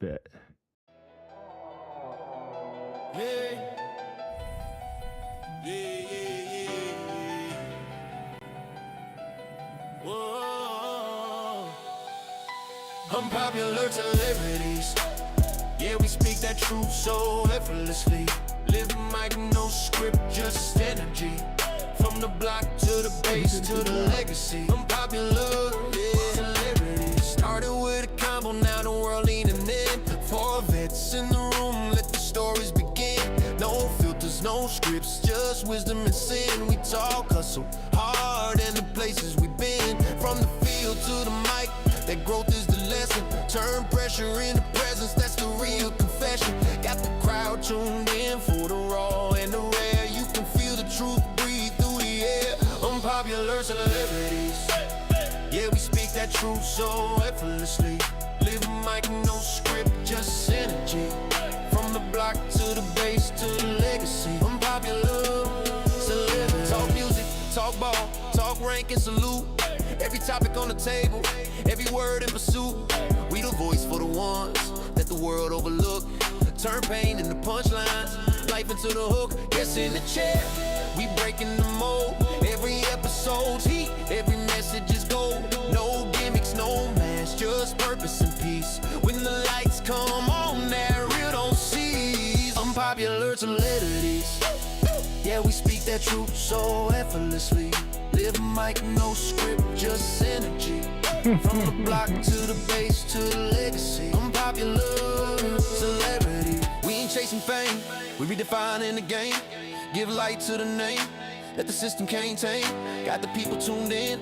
Bet. Whoa. Unpopular celebrities. Yeah, we speak that truth so effortlessly. Living like no script, just energy. From the block to the base to the legacy. Unpopular, yeah, celebrities. Started with a combo, now the world leaning in. For vets in the room, let the stories begin. No filters, no scripts, just wisdom and sin. We talk, hustle hard, and the places we've been. From the field to the mic, that growth is the lesson. Turn pressure into presence, that's the real confession. Got the crowd tuned in for the raw and the rare. You can feel the truth breathe through the air. Unpopular celebrities. Yeah, we speak that truth so effortlessly. Living like no script, just energy. From the block to the base to the legacy. Unpopular celebrities. Talk music, talk ball, talk rank and salute. Every topic on the table, every word in pursuit. We the voice for the ones that the world overlook. Turn pain into punchlines, life into the hook. Yes, in the chair, we breaking the mold. Every episode's heat, every message is gold. No gimmicks, no mask, just purpose and peace. When the lights come on, that real don't cease. Unpopular celebrities. Yeah, we speak that truth so effortlessly. Living like no script, just energy. From the block to the base to the legacy. Unpopular celebrity. We ain't chasing fame, we redefining the game. Give light to the name that the system can't tame. Got the people tuned in,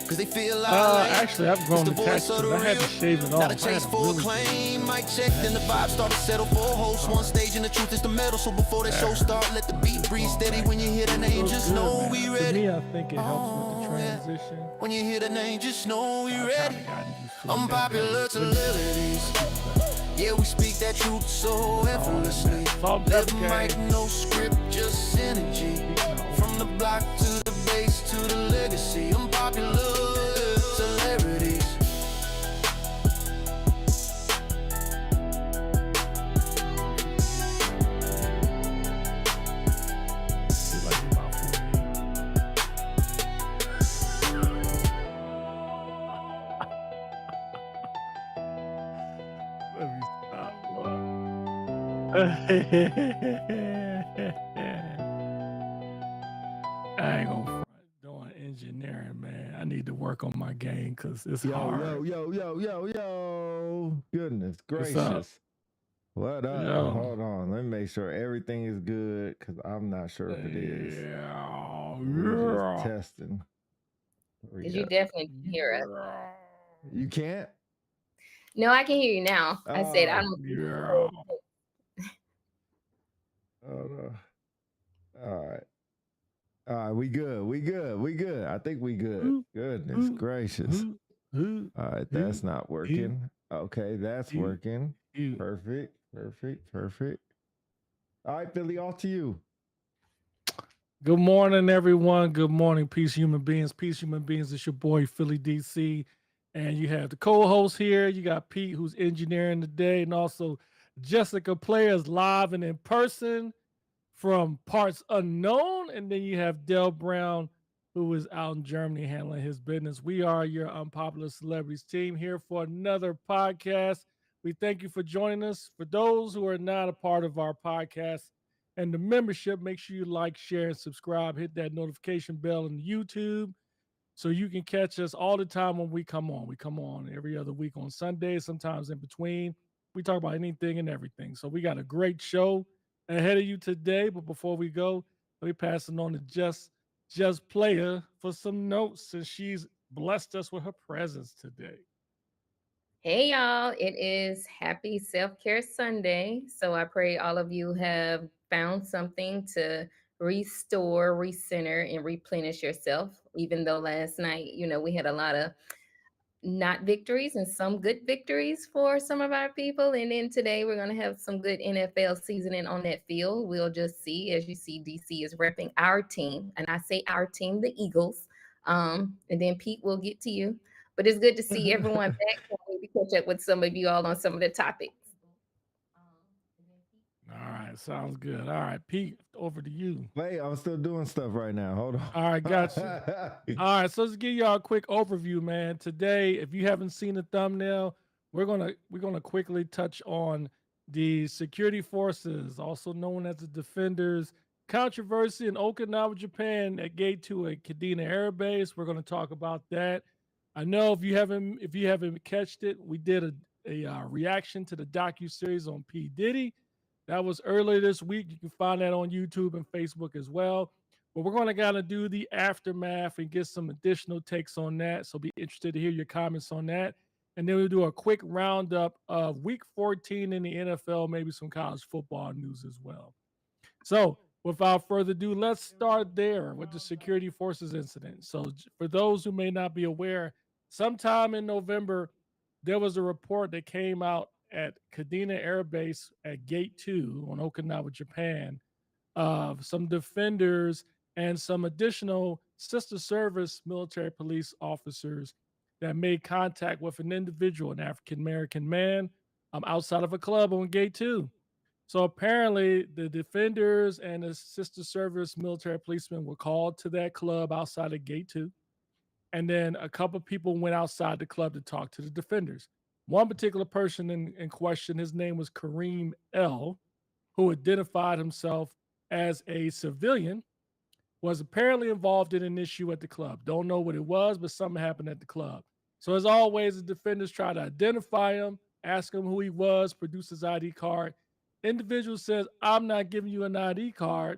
cause they feel like Actually, I've grown attached to it. I had to shave it off. not a chase for acclaim. Mic check, then the vibe start to settle for a host. One stage and the truth is the metal. So before that show start, let the beat breathe steady. When you hear the name, just know we To ready. me, I think it helps with the transition. When you hear the name, just know we I've ready. kinda gotten used to it. Unpopular celebrities. Yeah, we speak that truth so effortlessly. Living like no script, just energy. From the block to the base to the legacy. Unpopular celebrities. Feel like I'm about 48. Let me stop. I ain't gonna front doing engineering, man. I need to work on my game because it's hard. Yo. Goodness What's up? gracious. What up? Yo. Hold on. Let me make sure everything is good because I'm not sure if it is. We're just testing. We Because you got- definitely can hear us. You can't? No, I can hear you now. I said I Oh, don't. Yeah. Hold on. All right. We good. I think we good. Goodness gracious. All right, that's not working. Okay, that's working. Perfect. All right, Philly, off to you. Good morning, everyone. Good morning, Peace Human Beings. Peace Human Beings, it's your boy, Philly DC. And you have the co-host here. You got Pete, who's engineering today, and also Jessica Players live and in person from parts unknown. And then you have Del Brown, who is out in Germany handling his business. We are your Unpopular Celebrities team here for another podcast. We thank you for joining us. For those who are not a part of our podcast and the membership, make sure you like, share, and subscribe. Hit that notification bell on YouTube so you can catch us all the time when we come on. We come on every other week on Sundays, sometimes in between. We talk about anything and everything. So we got a great show ahead of you today. But before we go, let me pass it on to Just Player for some notes, since she's blessed us with her presence today. Hey, y'all. It is Happy Self-Care Sunday. So I pray all of you have found something to restore, recenter, and replenish yourself. Even though last night, we had a lot of not victories and some good victories for some of our people. And then today we're going to have some good NFL seasoning on that field. We'll just see. As you see, DC is repping our team. And I say our team, the Eagles. And then Pete will get to you. But it's good to see everyone back. Can't wait to catch up with some of you all on some of the topics. Sounds good. All right, Pete, over to you. Wait, I'm still doing stuff right now. Hold on. All right, gotcha. All right, so let's give y'all a quick overview, man. Today, if you haven't seen the thumbnail, we're gonna quickly touch on the security forces, also known as the defenders, controversy in Okinawa, Japan, that gate to a Kadena Air Base. We're gonna talk about that. I know if you haven't catched it, we did a reaction to the docu series on P Diddy. That was earlier this week. You can find that on YouTube and Facebook as well. But we're going to kind of do the aftermath and get some additional takes on that. So be interested to hear your comments on that. And then we'll do a quick roundup of week 14 in the NFL, maybe some college football news as well. So without further ado, let's start there with the security forces incident. So for those who may not be aware, sometime in November, there was a report that came out at Kadena Air Base at Gate 2 on Okinawa, Japan, of some defenders and some additional sister service military police officers that made contact with an individual, an African American man, outside of a club on Gate 2. So apparently, the defenders and the sister service military policemen were called to that club outside of Gate 2. And then a couple people went outside the club to talk to the defenders. One particular person in question, his name was Kareem L, who identified himself as a civilian, was apparently involved in an issue at the club. Don't know what it was, but something happened at the club. So, as always, the defenders try to identify him, ask him who he was, produce his ID card. Individual says, I'm not giving you an ID card.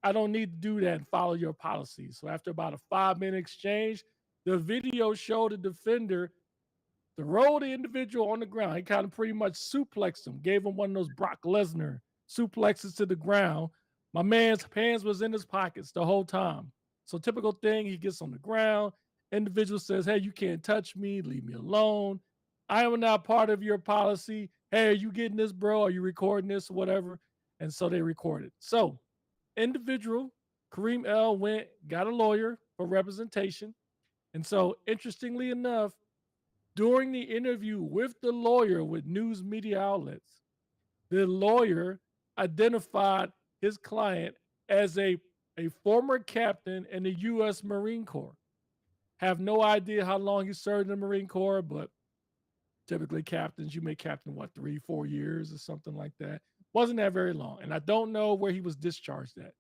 I don't need to do that and follow your policy. So, after about a 5-minute exchange, the video showed the defender throw the individual on the ground. He kind of pretty much suplexed him, gave him one of those Brock Lesnar suplexes to the ground. My man's hands was in his pockets the whole time. So typical thing, he gets on the ground. Individual says, hey, you can't touch me. Leave me alone. I am not part of your policy. Hey, are you getting this, bro? Are you recording this or whatever? And so they recorded. So individual, Kareem L went, got a lawyer for representation. And so interestingly enough, during the interview with the lawyer with news media outlets, the lawyer identified his client as a former captain in the U.S. Marine Corps. Have no idea how long he served in the Marine Corps, but typically captains, you may captain, 3-4 years or something like that. Wasn't that very long. And I don't know where he was discharged at.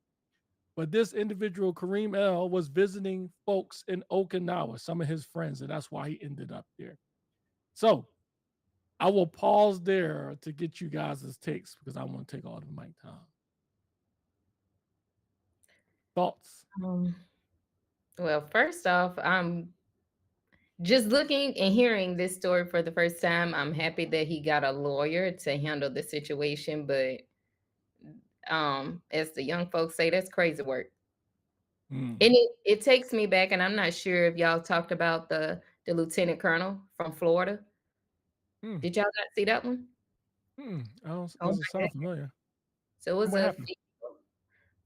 But this individual, Kareem L, was visiting folks in Okinawa, some of his friends, and that's why he ended up there. So I will pause there to get you guys' takes because I want to take all the mic time. Thoughts? Well, first off, I'm just looking and hearing this story for the first time. I'm happy that he got a lawyer to handle the situation, but as the young folks say, that's crazy work. And it takes me back, and I'm not sure if y'all talked about the lieutenant colonel from Florida. Did y'all not see that one? Doesn't sound familiar. So it was What a happened?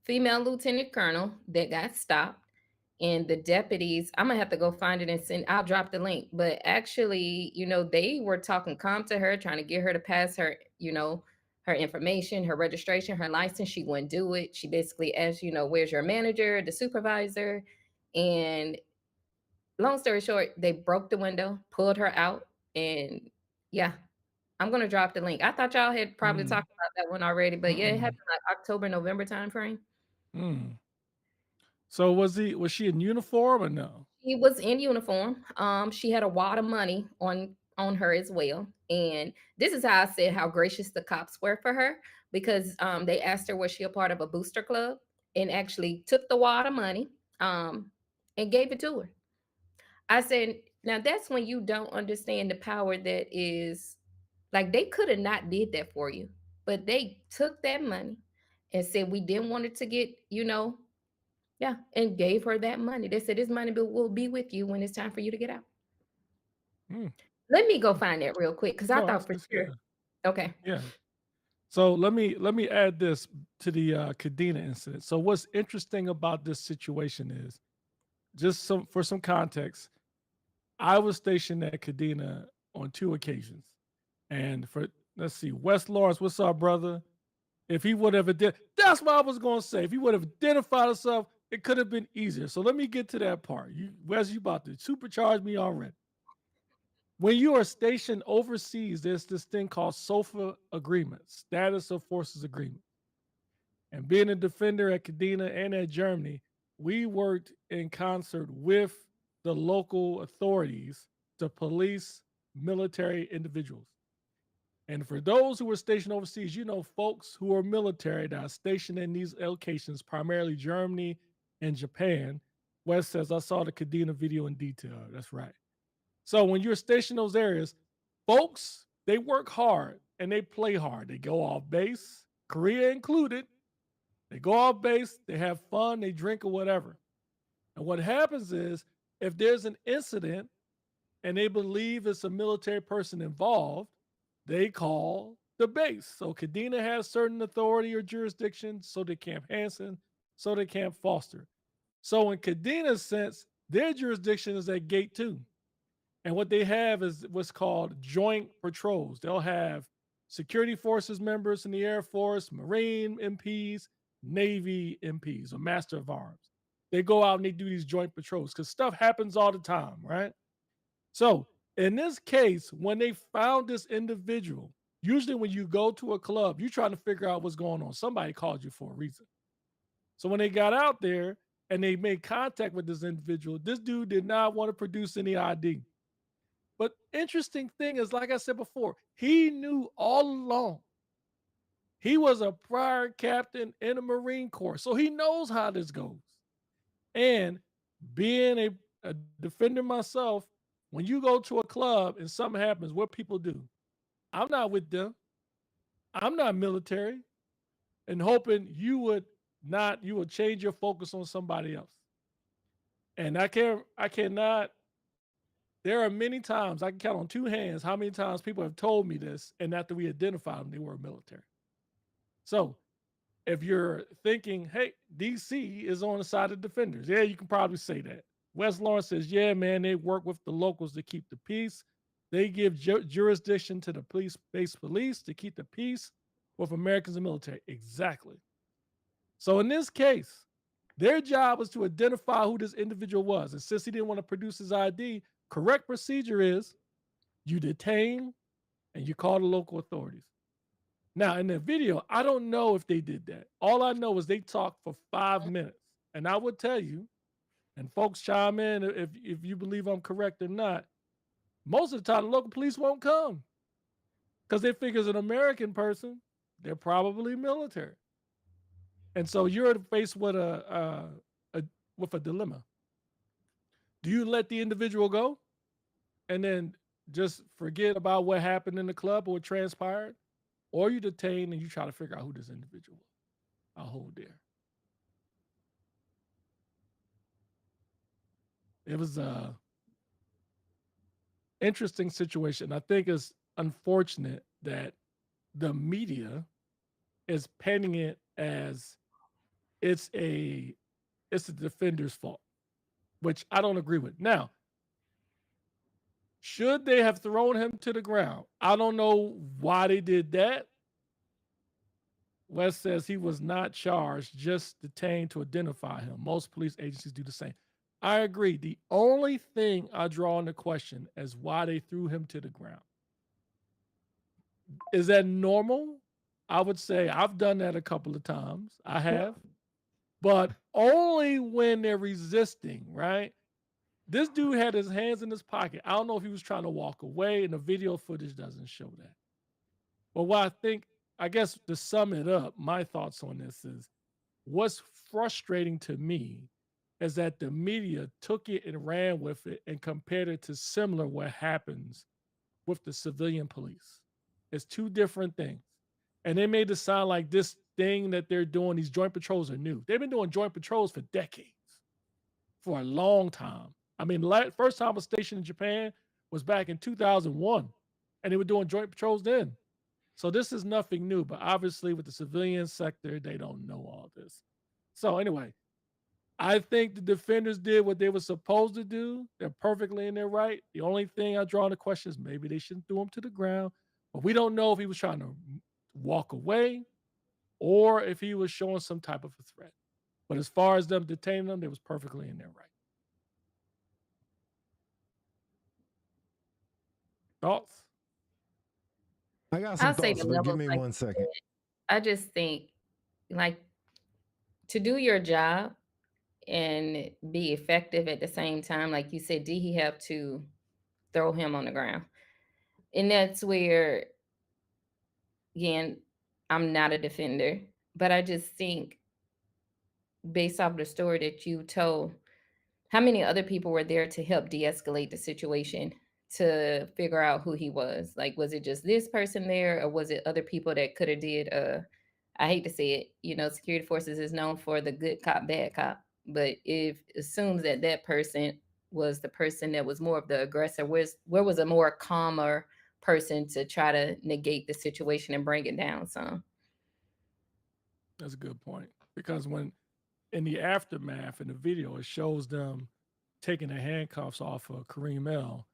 female lieutenant colonel that got stopped, and the deputies, I'm gonna have to go find it and send, I'll drop the link. But actually, they were talking calm to her, trying to get her to pass her, her information, her registration, her license. She wouldn't do it. She basically asked, where's your manager, the supervisor? And long story short, they broke the window, pulled her out, and yeah, I'm gonna drop the link. I thought y'all had probably talked about that one already, but yeah, it happened like October, November timeframe. So was she in uniform or no? She was in uniform. She had a wad of money on her as well. And this is how I said how gracious the cops were for her, because they asked her was she a part of a booster club, and actually took the wad of money and gave it to her. I said, now that's when you don't understand the power that is, like, they could have not did that for you, but they took that money and said we didn't want it to get, yeah, and gave her that money. They said this money will be with you when it's time for you to get out. Let me go find that real quick because I No, thought for that's sure. good. Okay. Yeah. So let me add this to the Kadena incident. So what's interesting about this situation is, just for some context, I was stationed at Kadena on 2 occasions. And let's see, West Lawrence, what's up, brother? If he would have that's what I was gonna say. If he would have identified himself, it could have been easier. So let me get to that part. Wes, you about to supercharge me already. When you are stationed overseas, there's this thing called SOFA agreements, status of forces agreement. And being a defender at Kadena and at Germany, we worked in concert with the local authorities to police military individuals. And for those who were stationed overseas, you know, folks who are military that are stationed in these locations, primarily Germany and Japan. Wes says, I saw the Kadena video in detail. That's right. So when you're stationed in those areas, folks, they work hard and they play hard. They go off base, Korea included. They go off base, they have fun, they drink or whatever. And what happens is if there's an incident and they believe it's a military person involved, they call the base. So Kadena has certain authority or jurisdiction, so did Camp Hansen, so did Camp Foster. So in Kadena's sense, their jurisdiction is at Gate 2. And what they have is what's called joint patrols. They'll have security forces members in the Air Force, Marine MPs, Navy MPs, or Master of Arms. They go out and they do these joint patrols because stuff happens all the time, right? So in this case, when they found this individual, usually when you go to a club, you're trying to figure out what's going on. Somebody called you for a reason. So when they got out there and they made contact with this individual, this dude did not want to produce any ID. But interesting thing is, like I said before, he knew all along. He was a prior captain in the Marine Corps, so he knows how this goes. And being a defender myself, when you go to a club and something happens, what people do? I'm not with them. I'm not military, and hoping you would change your focus on somebody else. And I cannot. There are many times I can count on two hands how many times people have told me this, and after we identified them, they were military. So if you're thinking, hey, DC is on the side of defenders, yeah, you can probably say that. Wes Lawrence says, yeah, man, they work with the locals to keep the peace. They give jurisdiction to the police-based police to keep the peace with Americans and military. Exactly. So in this case, their job was to identify who this individual was. And since he didn't want to produce his ID, correct procedure is you detain and you call the local authorities. Now, in the video, I don't know if they did that. All I know is they talked for 5 minutes. And I would tell you, and folks chime in if you believe I'm correct or not, most of the time the local police won't come because they figure as an American person, they're probably military. And so you're faced with a dilemma. Do you let the individual go and then just forget about what happened in the club or what transpired? Or you detain and you try to figure out who this individual was. I'll hold there. It was a interesting situation. I think it's unfortunate that the media is painting it as it's the defender's fault, which I don't agree with. Now, should they have thrown him to the ground? I don't know why they did that. Wes says he was not charged, just detained to identify him. Most police agencies do the same. I agree. The only thing I draw into question is why they threw him to the ground. Is that normal? I would say I've done that a couple of times. I have. But only when they're resisting, right? This dude had his hands in his pocket. I don't know if he was trying to walk away, and the video footage doesn't show that. But what I guess to sum it up, my thoughts on this is what's frustrating to me is that the media took it and ran with it and compared it to similar what happens with the civilian police. It's two different things. And they made it sound like this thing that they're doing, these joint patrols are new. They've been doing joint patrols for decades, for a long time. I mean, the first time I was stationed in Japan was back in 2001, and they were doing joint patrols then. So this is nothing new, but obviously with the civilian sector, they don't know all this. So anyway, I think the defenders did what they were supposed to do. They're perfectly in their right. The only thing I draw in the question is maybe they shouldn't throw him to the ground, but we don't know if he was trying to walk away or if he was showing some type of a threat. But as far as them detaining them, they was perfectly in their right. Thoughts? I got some I'll say thoughts, the but give levels, me like one you second. said. I just think, like, to do your job and be effective at the same time, like you said, did he have to throw him on the ground? And that's where, again, I'm not a defender, but I just think based off the story that you told, how many other people were there to help de-escalate the situation to figure out who he was? Like, was it just this person there, or was it other people that could have did I hate to say it, security forces is known for the good cop, bad cop. But if assumes that that person was the person that was more of the aggressor, where was a more calmer person to try to negate the situation and bring it down some? That's a good point. Because when in the aftermath in the video, it shows them taking the handcuffs off of Kareem L.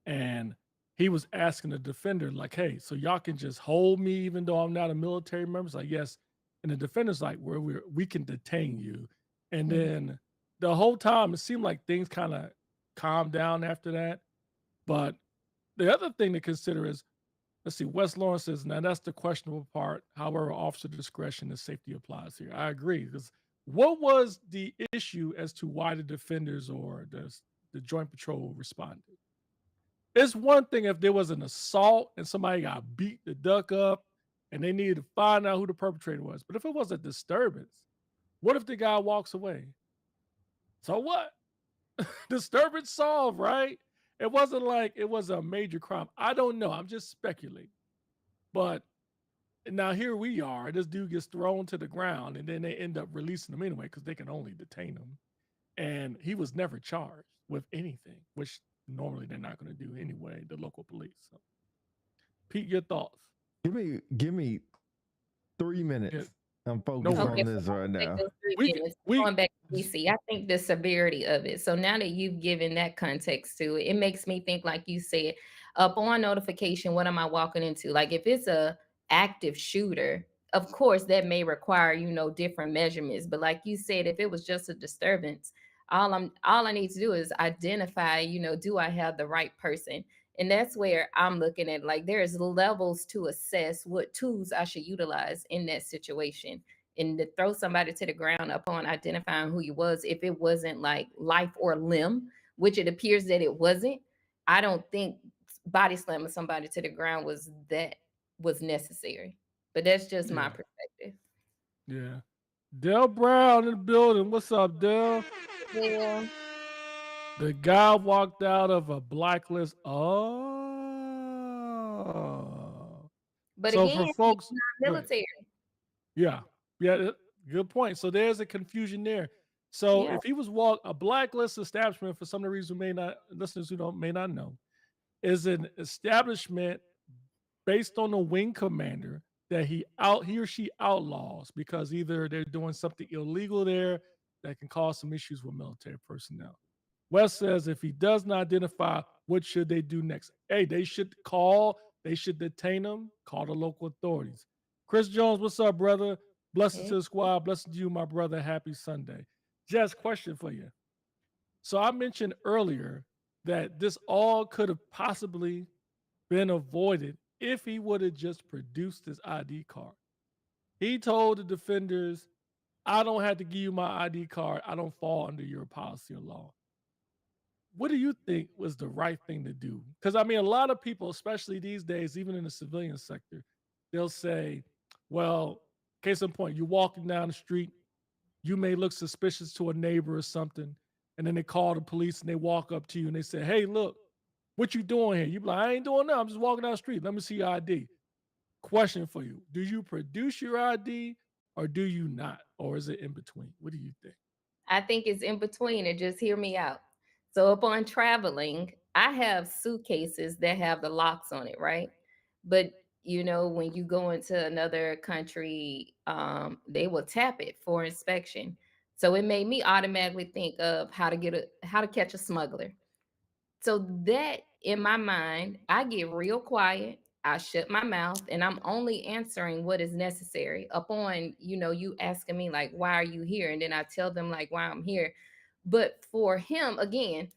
And he was asking the defender, like, hey, so y'all can just hold me even though I'm not a military member? It's like, yes. And the defender's like, where we can detain you. And Mhm. then the whole time it seemed like things kind of calmed down after that. But the other thing to consider is, let's see, Wes Lawrence says, now that's the questionable part. However, officer discretion and safety applies here. I agree. Because what was the issue as to why the defenders or the joint patrol responded? It's one thing if there was an assault and somebody got beat the duck up and they needed to find out who the perpetrator was. But if it was a disturbance, what if the guy walks away? So what? Disturbance solved, right? It wasn't like it was a major crime. I don't know. I'm just speculating. But now here we are. This dude gets thrown to the ground and then they end up releasing him anyway because they can only detain him. And he was never charged with anything, which normally they're not going to do anyway, the local police. So, Pete, your thoughts? Give me 3 minutes. Yeah, I'm no focused on Okay, worries. this right take now. those 3 We minutes. we Going back to DC, I think the severity of it. So now that you've given that context to it, it makes me think, like you said, upon notification, what am I walking into? Like if it's a active shooter, of course that may require, different measurements. But like you said, if it was just a disturbance, all I need to do is identify, do I have the right person? And that's where I'm looking at, like, there's levels to assess what tools I should utilize in that situation. And to throw somebody to the ground upon identifying who he was, if it wasn't like life or limb, which it appears that it wasn't, I don't think body slamming somebody to the ground was necessary. But that's just my yeah, perspective. yeah. Dell Brown in the building. What's up, Dell? Yeah. The guy walked out of a blacklist. Oh. But So again, for he's folks, not go ahead. military. Yeah. Yeah, good point. So there's a confusion there. So Yeah. if he was a blacklist establishment, for some of the reason may not listeners who don't may not know, is an establishment based on the wing commander that he or she outlaws because either they're doing something illegal there that can cause some issues with military personnel. West says if he does not identify, what should they do next? Hey, they should detain him, call the local authorities. Chris Jones, what's up, brother? Blessings Hey. to the squad, blessings to you, my brother. Happy Sunday. Jess, question for you. So I mentioned earlier that this all could have possibly been avoided if he would have just produced his ID card. He told the defenders, I don't have to give you my ID card. I don't fall under your policy or law. What do you think was the right thing to do? Because I mean, a lot of people, especially these days, even in the civilian sector, they'll say, well, case in point, you're walking down the street, you may look suspicious to a neighbor or something, and then they call the police and they walk up to you and they say, hey, look, what you doing here? You be like, I ain't doing nothing. I'm just walking down the street. Let me see your ID. Question for you. Do you produce your ID or do you not? Or is it in between? What do you think? I think it's in between, and just hear me out. So upon traveling, I have suitcases that have the locks on it, right? But when you go into another country, they will tap it for inspection. So it made me automatically think of how to catch a smuggler. So that in my mind, I get real quiet. I shut my mouth and I'm only answering what is necessary upon, you asking me like, why are you here? And then I tell them like why I'm here. But for him, again,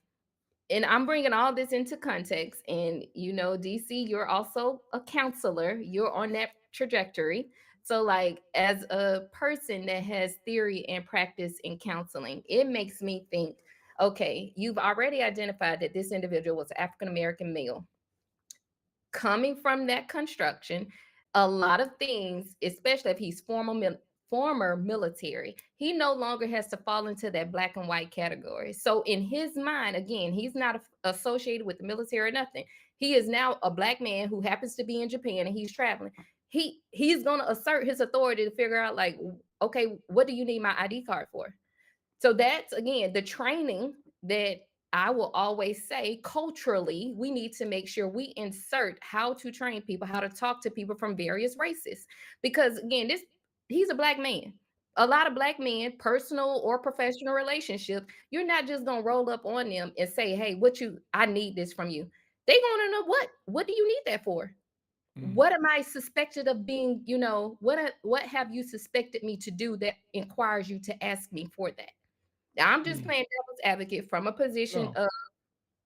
and I'm bringing all this into context. And DC, you're also a counselor. You're on that trajectory. So, like, as a person that has theory and practice in counseling, it makes me think, okay, you've already identified that this individual was African American male. Coming from that construction, a lot of things, especially if he's former military, he no longer has to fall into that black and white category. So in his mind, again, he's not associated with the military or nothing. He is now a black man who happens to be in Japan and he's traveling. He's going to assert his authority to figure out like, okay, what do you need my ID card for? So that's again the training that I will always say culturally, we need to make sure we insert how to train people, how to talk to people from various races. Because again, he's a black man. A lot of black men, personal or professional relationship, you're not just gonna roll up on them and say, hey, I need this from you. They want to know what do you need that for? What am I suspected of being, what have you suspected me to do that inquires you to ask me for that? I'm just playing devil's advocate from a position No. of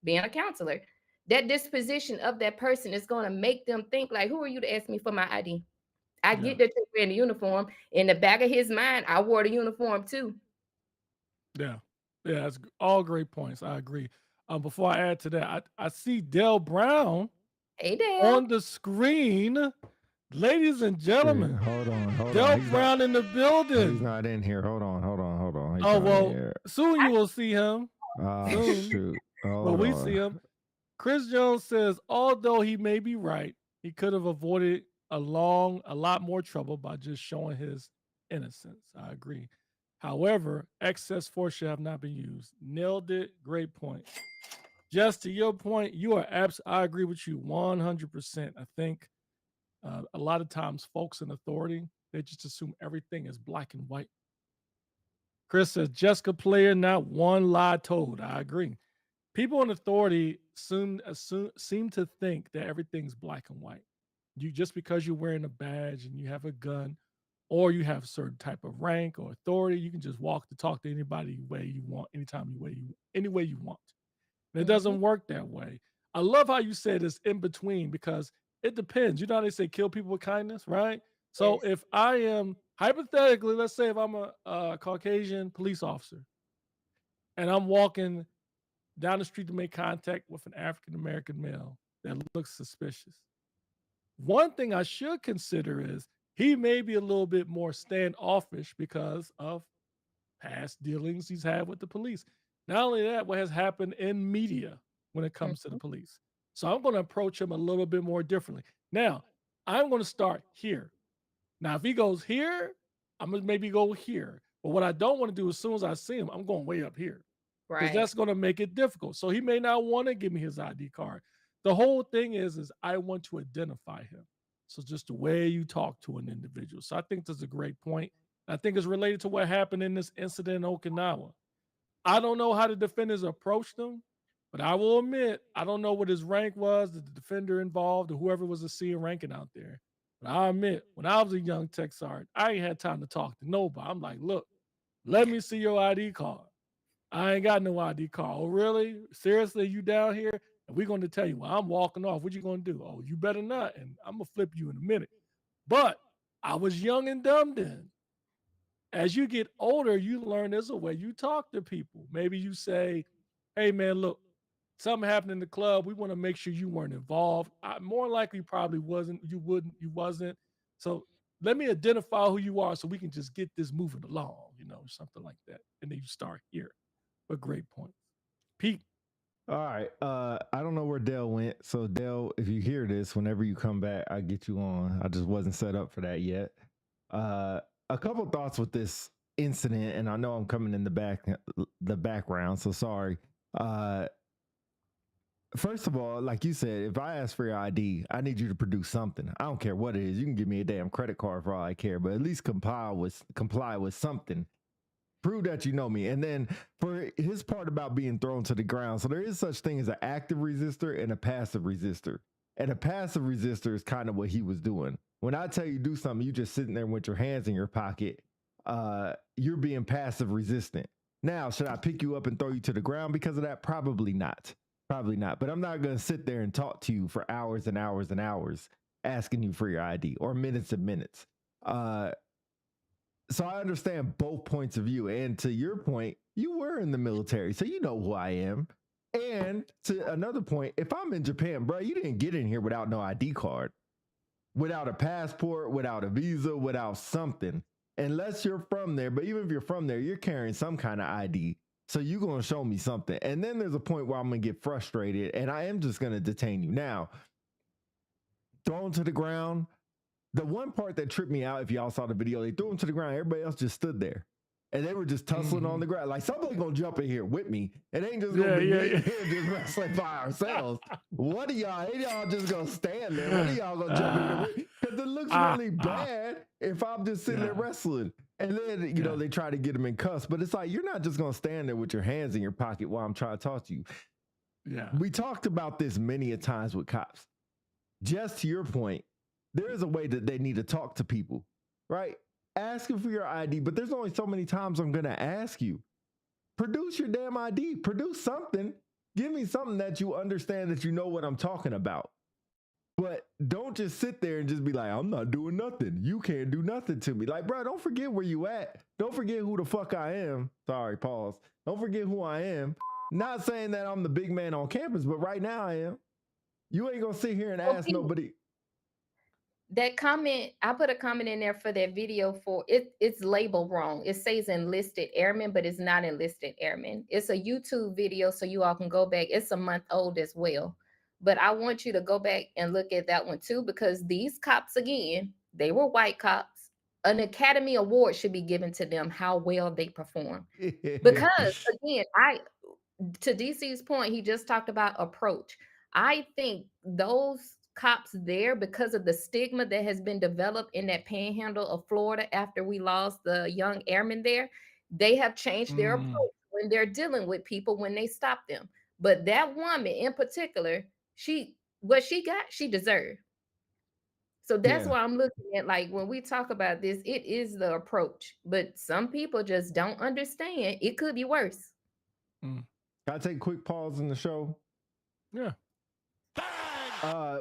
being a counselor. That disposition of that person is going to make them think like, who are you to ask me for my ID? I Yeah. get that you're wearing the uniform. In the back of his mind, I wore the uniform too. Yeah. Yeah, that's all great points. I agree. Before I add to that, I see Dale Brown Hey, Dale. on the screen. Ladies and gentlemen, Hold on. Dale He's Brown in the he's building. not in here. Hold on. He's Oh, not in well, here. soon you will see him. Oh, Soon. shoot. Well, Hold we on. see him. Chris Jones says, although he may be right, he could have avoided a lot more trouble by just showing his innocence. I agree. However, excess force should have not been used. Nailed it. Great point. Just to your point, I agree with you 100%. I think a lot of times folks in authority, they just assume everything is black and white. Chris says, Jessica player, not one lie told. I agree. People in authority seem to think that everything's black and white. You just because you're wearing a badge and you have a gun, or you have a certain type of rank or authority, you can just walk to talk to anybody way you want, any way you want. And it doesn't work that way. I love how you said it's in between because it depends. You know how they say kill people with kindness, right? So Yes. if I am hypothetically, let's say if I'm a Caucasian police officer and I'm walking down the street to make contact with an African American male that looks suspicious. One thing I should consider is he may be a little bit more standoffish because of past dealings he's had with the police. Not only that, what has happened in media when it comes to the police. So I'm going to approach him a little bit more differently. Now, I'm going to start here. Now, if he goes here, I'm going to maybe go here. But what I don't want to do as soon as I see him, I'm going way up here because Right. that's going to make it difficult. So he may not want to give me his ID card. The whole thing is I want to identify him. So just the way you talk to an individual. So I think that's a great point. I think it's related to what happened in this incident in Okinawa. I don't know how the defenders approached him, but I will admit I don't know what his rank was, the defender involved, or whoever was the senior ranking out there. But I admit, when I was a young tech sergeant, I ain't had time to talk to nobody. I'm like, look, let me see your ID card. I ain't got no ID card. Oh, really? Seriously, you down here? And we're going to tell you, well, I'm walking off. What you going to do? Oh, you better not. And I'm going to flip you in a minute. But I was young and dumb then. As you get older, you learn there's a way you talk to people. Maybe you say, hey, man, look, something happened in the club. We want to make sure you weren't involved. More likely probably wasn't. You wasn't. So let me identify who you are so we can just get this moving along, something like that. And then you start here. But great point. Pete. All right. I don't know where Dale went. So Dale, if you hear this, whenever you come back, I'll get you on. I just wasn't set up for that yet. A couple thoughts with this incident, and I know I'm coming in the background, so sorry. First of all, like you said, if I ask for your ID, I need you to produce something. I don't care what it is. You can give me a damn credit card for all I care, but at least comply with something. Prove that you know me. And then for his part about being thrown to the ground, so there is such thing as an active resistor and a passive resistor. And a passive resistor is kind of what he was doing. When I tell you do something, you just sitting there with your hands in your pocket. You're being passive resistant. Now, should I pick you up and throw you to the ground because of that? Probably not. Probably not. But I'm not going to sit there and talk to you for hours and hours and hours asking you for your ID, or minutes and minutes. So I understand both points of view. And to your point, you were in the military, so you know who I am. And to another point, if I'm in Japan, bro, you didn't get in here without no ID card, without a passport, without a visa, without something, unless you're from there. But even if you're from there, you're carrying some kind of ID. So you're going to show me something. And then there's a point where I'm going to get frustrated and I am just going to detain you. Now, thrown to the ground. The one part that tripped me out, if y'all saw the video, they threw him to the ground. Everybody else just stood there. And they were just tussling on the ground. Like, somebody's going to jump in here with me. It ain't just going to be me here just wrestling by ourselves. What are y'all? Ain't y'all just going to stand there? What are y'all going to jump in there? Because it looks really bad if I'm just sitting there wrestling. And then, you know, they try to get him in cuffs. But it's like, you're not just going to stand there with your hands in your pocket while I'm trying to talk to you. Yeah. We talked about this many a times with cops. Just to your point, there is a way that they need to talk to people, right? Asking for your ID, but there's only so many times I'm going to ask you. Produce your damn ID. Produce something. Give me something that you understand, that you know what I'm talking about. But don't just sit there and just be like, I'm not doing nothing. You can't do nothing to me. Like, bro, don't forget where you at. Don't forget who the fuck I am. Sorry, pause. Don't forget who I am. Not saying that I'm the big man on campus, but right now I am. You ain't going to sit here and ask nobody. That comment, I put a comment in there for that video for it. It's labeled wrong. It says enlisted airmen, but it's not enlisted airmen. It's a YouTube video, so you all can go back. It's a month old as well. But I want you to go back and look at that one too, because these cops, again, they were white cops. An Academy Award should be given to them, how well they perform. Because again, to DC's point, he just talked about approach. I think those cops there, because of the stigma that has been developed in that panhandle of Florida after we lost the young airmen there, they have changed their approach when they're dealing with people when they stop them. But that woman in particular, what she got, she deserved. So that's why I'm looking at, like, when we talk about this, it is the approach. But some people just don't understand. It could be worse. Can I take a quick pause in the show? Yeah.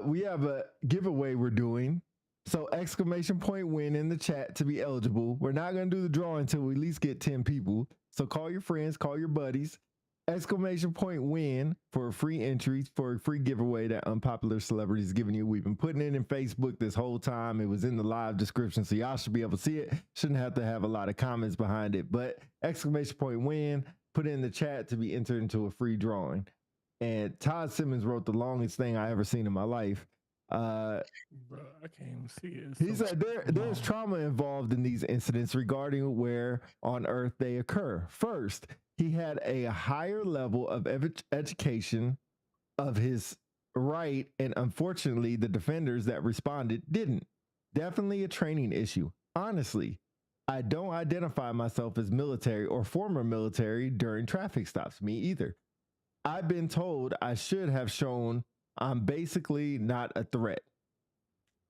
We have a giveaway we're doing. So exclamation point win in the chat to be eligible. We're not going to do the draw until we at least get 10 people. So call your friends, call your buddies. Exclamation point win for a free entry for a free giveaway that Unpopular Celebrity is giving you. We've been putting it in Facebook this whole time. It was in the live description, so y'all should be able to see it. Shouldn't have to have a lot of comments behind it, but exclamation point win, put it in the chat to be entered into a free drawing. And Todd Simmons wrote the longest thing I ever seen in my life. Bro, I can't even see it. He said there's trauma involved in these incidents regarding where on earth they occur. First, he had a higher level of education of his right, and unfortunately, the defenders that responded didn't. Definitely a training issue. Honestly, I don't identify myself as military or former military during traffic stops. Me either. I've been told I should have shown I'm basically not a threat.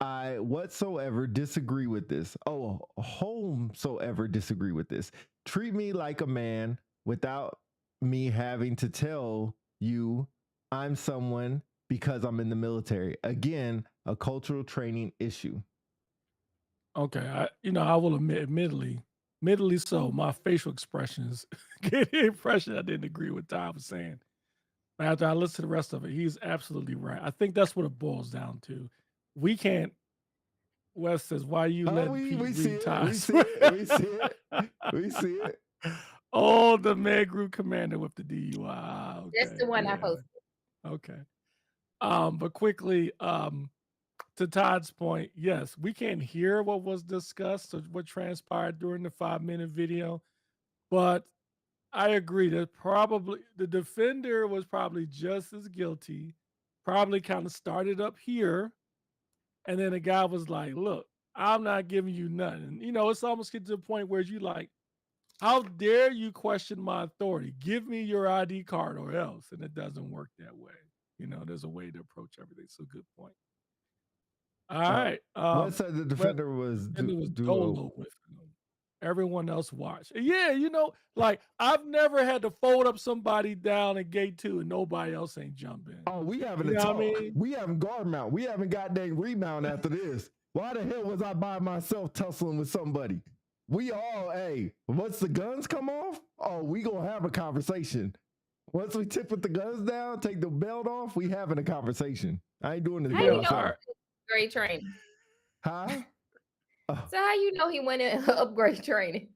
I whatsoever disagree with this. Whomsoever disagree with this. Treat me like a man without me having to tell you I'm someone because I'm in the military. Again, a cultural training issue. Okay, I will admittedly so, my facial expressions get the impression I didn't agree with Todd was saying. After I listen to the rest of it, he's absolutely right. I think that's what it boils down to. We can't. Wes says, "Why you let Pete read Todd?" We see it. Oh, the Med Group commander with the DUI. Okay, that's the one I posted. Okay. But quickly, to Todd's point, yes, we can't hear what was discussed or what transpired during the 5-minute video, but I agree that probably the defender was probably just as guilty, probably kind of started up here. And then the guy was like, look, I'm not giving you nothing. It's almost getting to the point where you like, how dare you question my authority? Give me your ID card or else. And it doesn't work that way. There's a way to approach everything. So good point. All Uh, right. what said the But defender was and it was duo? Dolo with him. Everyone else watched. Yeah, like I've never had to fold up somebody down at gate 2 and nobody else ain't jumping. Oh, we having You a know what I talk. mean? We having guard mount. We haven't got dang rebound after this. Why the hell was I by myself tussling with somebody? We all, hey, once the guns come off, oh, we gonna have a conversation. Once we tip with the guns down, take the belt off, we having a conversation. I ain't doing this How by you know myself. great training? Huh? So how you know he went in upgrade training?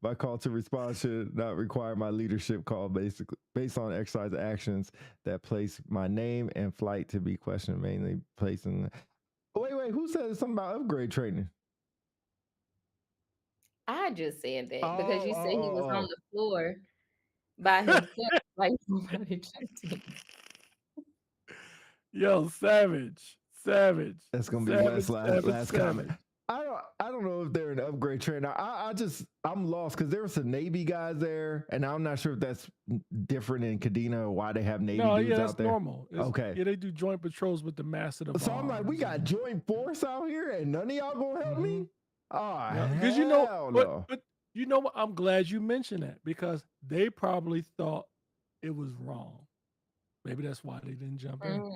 My call to respond should not require my leadership call based on exercise actions that place my name and flight to be questioned, mainly placing. Wait, who said something about upgrade training? I just said that because you said he was on Oh. the floor by himself, like nobody checked him. Yo, savage. That's gonna be Wes' last comment. I don't know if they're an upgrade trainer. I'm lost because there were some Navy guys there, and I'm not sure if that's different in Kadena or why they have Navy dudes out there. Normal. Okay. Yeah, they do joint patrols with the massive. So I'm like, we got joint force out here, and none of y'all gonna help me. Oh, because no. But you know what? I'm glad you mentioned that because they probably thought it was wrong. Maybe that's why they didn't jump in.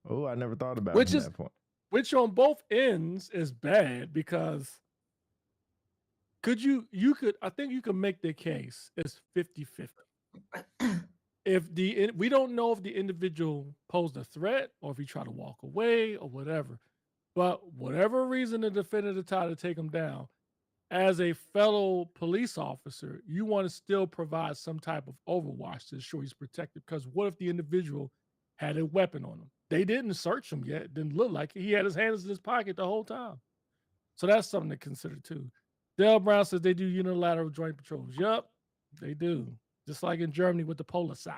Oh, I never thought about it from that point. Which on both ends is bad because I think you could make the case it's 50-50. We don't know if the individual posed a threat or if he tried to walk away or whatever. But whatever reason the defender decided to take him down, as a fellow police officer, you want to still provide some type of overwatch to ensure he's protected. Because what if the individual had a weapon on him? They didn't search him yet. It didn't look like it. He had his hands in his pocket the whole time. So that's something to consider too. Dale Brown says they do unilateral joint patrols. Yup, they do. Just like in Germany with the Polizei.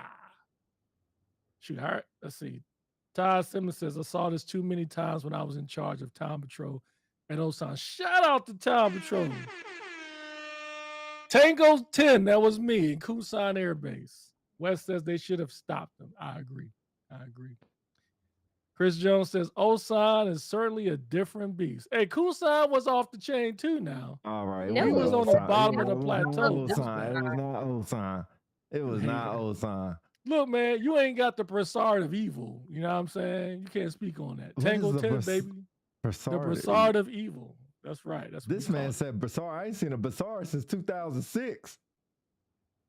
Shoot, all right, let's see. Todd Simmons says, I saw this too many times when I was in charge of Town Patrol at Osan. Shout out to Town Patrol. Tango 10, that was me in Kusan Air Base. West says they should have stopped them. I agree. Chris Jones says, Osan is certainly a different beast. Hey, Kusan was off the chain too now. All right. No, He was on the bottom of the plateau. It was not Osan. It was not Osan. Look, man, you ain't got the Brassard of evil. You know what I'm saying? You can't speak on that. Tango 10, baby. The Brassard of evil. That's right. That's what this man said Brassard. I ain't seen a Brassard since 2006.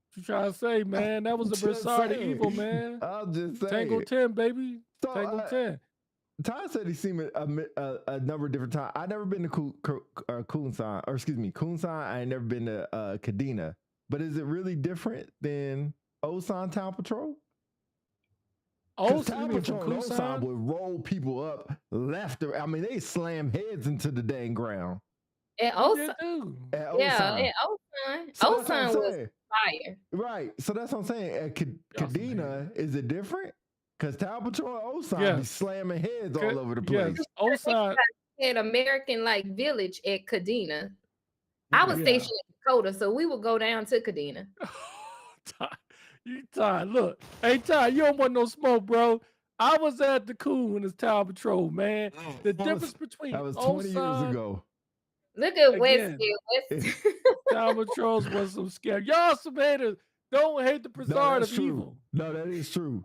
What you trying to say, man? That was the Brassard of evil, man. I'll just say Tango 10, baby. So, Tango 10. Todd said he's seen a number of different times. I never been to Kunsan, or excuse me, Kunsan. I ain't never been to Kadena. But is it really different than Osan Town Patrol? Town Patrol and Osan would roll people up left. I mean, they slam heads into the dang ground. At Osan. Yeah, at Osan. Osan was fire. Right. So that's what I'm saying. At Kadena, is it different? Because Town Patrol and Osan be slamming heads all over the place. Yes. Osan had American village at Kadena. I was stationed in Dakota, so we would go down to Kadena. Ty, look. Hey, Ty, you don't want no smoke, bro. I was at the Coon as Town Patrol, man. The difference between that was 20 years ago. Look at West. Town Patrols was some scary. Y'all some haters. Don't hate the Brassard of evil. No, that is true.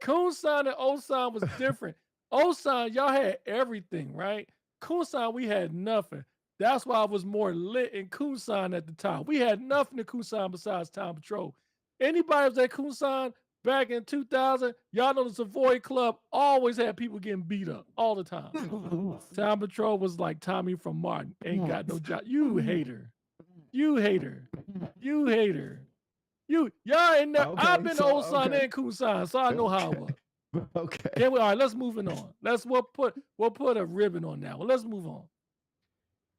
Kunsan and Osan was different. Osan, y'all had everything, right? Kunsan, we had nothing. That's why I was more lit in Kunsan at the time. We had nothing in Kunsan besides Town Patrol. Anybody was at Kunsan back in 2000, y'all know the Savoy Club always had people getting beat up all the time. Town Patrol was like Tommy from Martin. Ain't got no job. You hater. Y'all ain't never. I've been to Osan and Kunsan, so I know how it was. Okay. All right, let's move on. We'll put a ribbon on that one. Let's move on.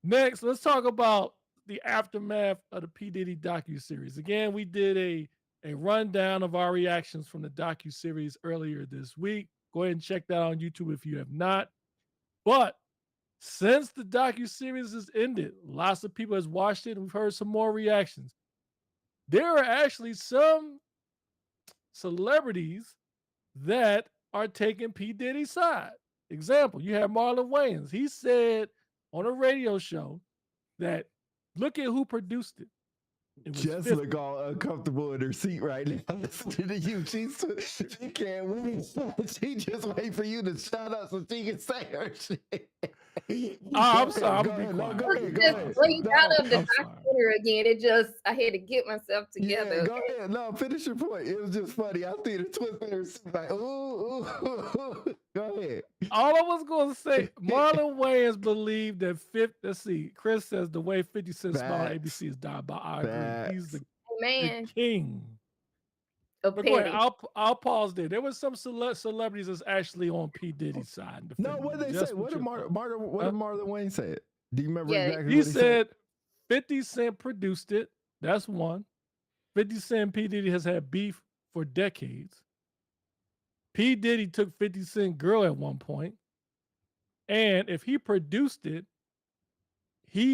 Next, let's talk about the aftermath of the P. Diddy docuseries. Again, we did a rundown of our reactions from the docuseries earlier this week. Go ahead and check that out on YouTube if you have not. But since the docuseries has ended, lots of people has watched it and we've heard some more reactions. There are actually some celebrities that are taking P. Diddy's side. Example, you have Marlon Wayans. He said on a radio show that look at who produced it. It was Just 50. look all uncomfortable in her seat right now. Listening to you, she can't wait. She just wait for you to shut up so she can say her shit. I'm sorry. I'm Go gonna be ahead. No, quiet. go ahead. Go Just ahead. breathe out of the I'm sorry. documentary again. It just I had to get myself Yeah, together. go ahead. No, finish your point. It was just funny. I see the twist in her seat like, ooh, ooh. Go ahead. All I was going to say, Marlon Wayans believed that 50. Let's see. Chris says the way 50 Cent smiled at Facts. ABC is diabolical. I agree. He's the Man, king. of But go ahead. petty. I'll pause there. There was some celebrities that's actually on P. Diddy's side. No, what did they say? What did Marlon Wayne say? Do you remember Yeah, exactly He what he said? said 50 Cent produced it. That's one. 50 Cent and P. Diddy has had beef for decades. P. Diddy took 50 Cent girl at one point. And if he produced it,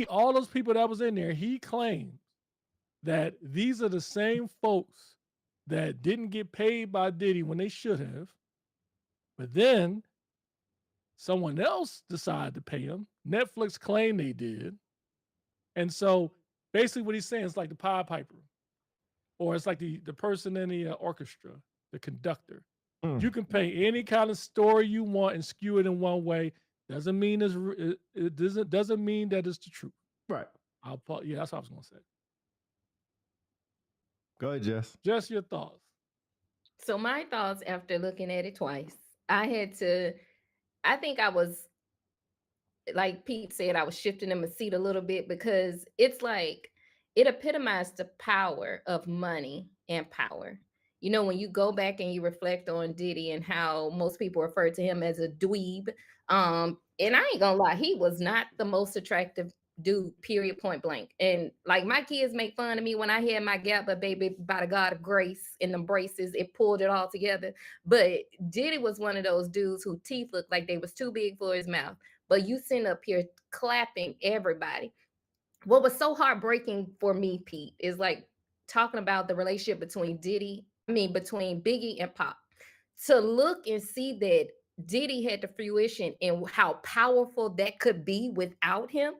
all those people that was in there, he claims that these are the same folks that didn't get paid by Diddy when they should have. But then someone else decided to pay him. Netflix claimed they did. And so basically what he's saying is like the Pied Piper, or it's like the person in the orchestra, the conductor. You can paint any kind of story you want and skew it in one way. Doesn't mean it doesn't mean that it's the truth. Right. Yeah, that's what I was gonna say. Go ahead, Jess. Just your thoughts. So my thoughts after looking at it twice, I think I was, like Pete said, I was shifting in my seat a little bit because it's like it epitomized the power of money and power. You know, when you go back and you reflect on Diddy and how most people refer to him as a dweeb, and I ain't gonna lie, he was not the most attractive dude, period, point blank. And like my kids make fun of me when I had my gap, but baby, by the God of grace and the braces, it pulled it all together. But Diddy was one of those dudes whose teeth looked like they was too big for his mouth. But you sitting up here clapping everybody. What was so heartbreaking for me, Pete, is like talking about the relationship between between Biggie and Pop. To look and see that Diddy had the fruition and how powerful that could be without him,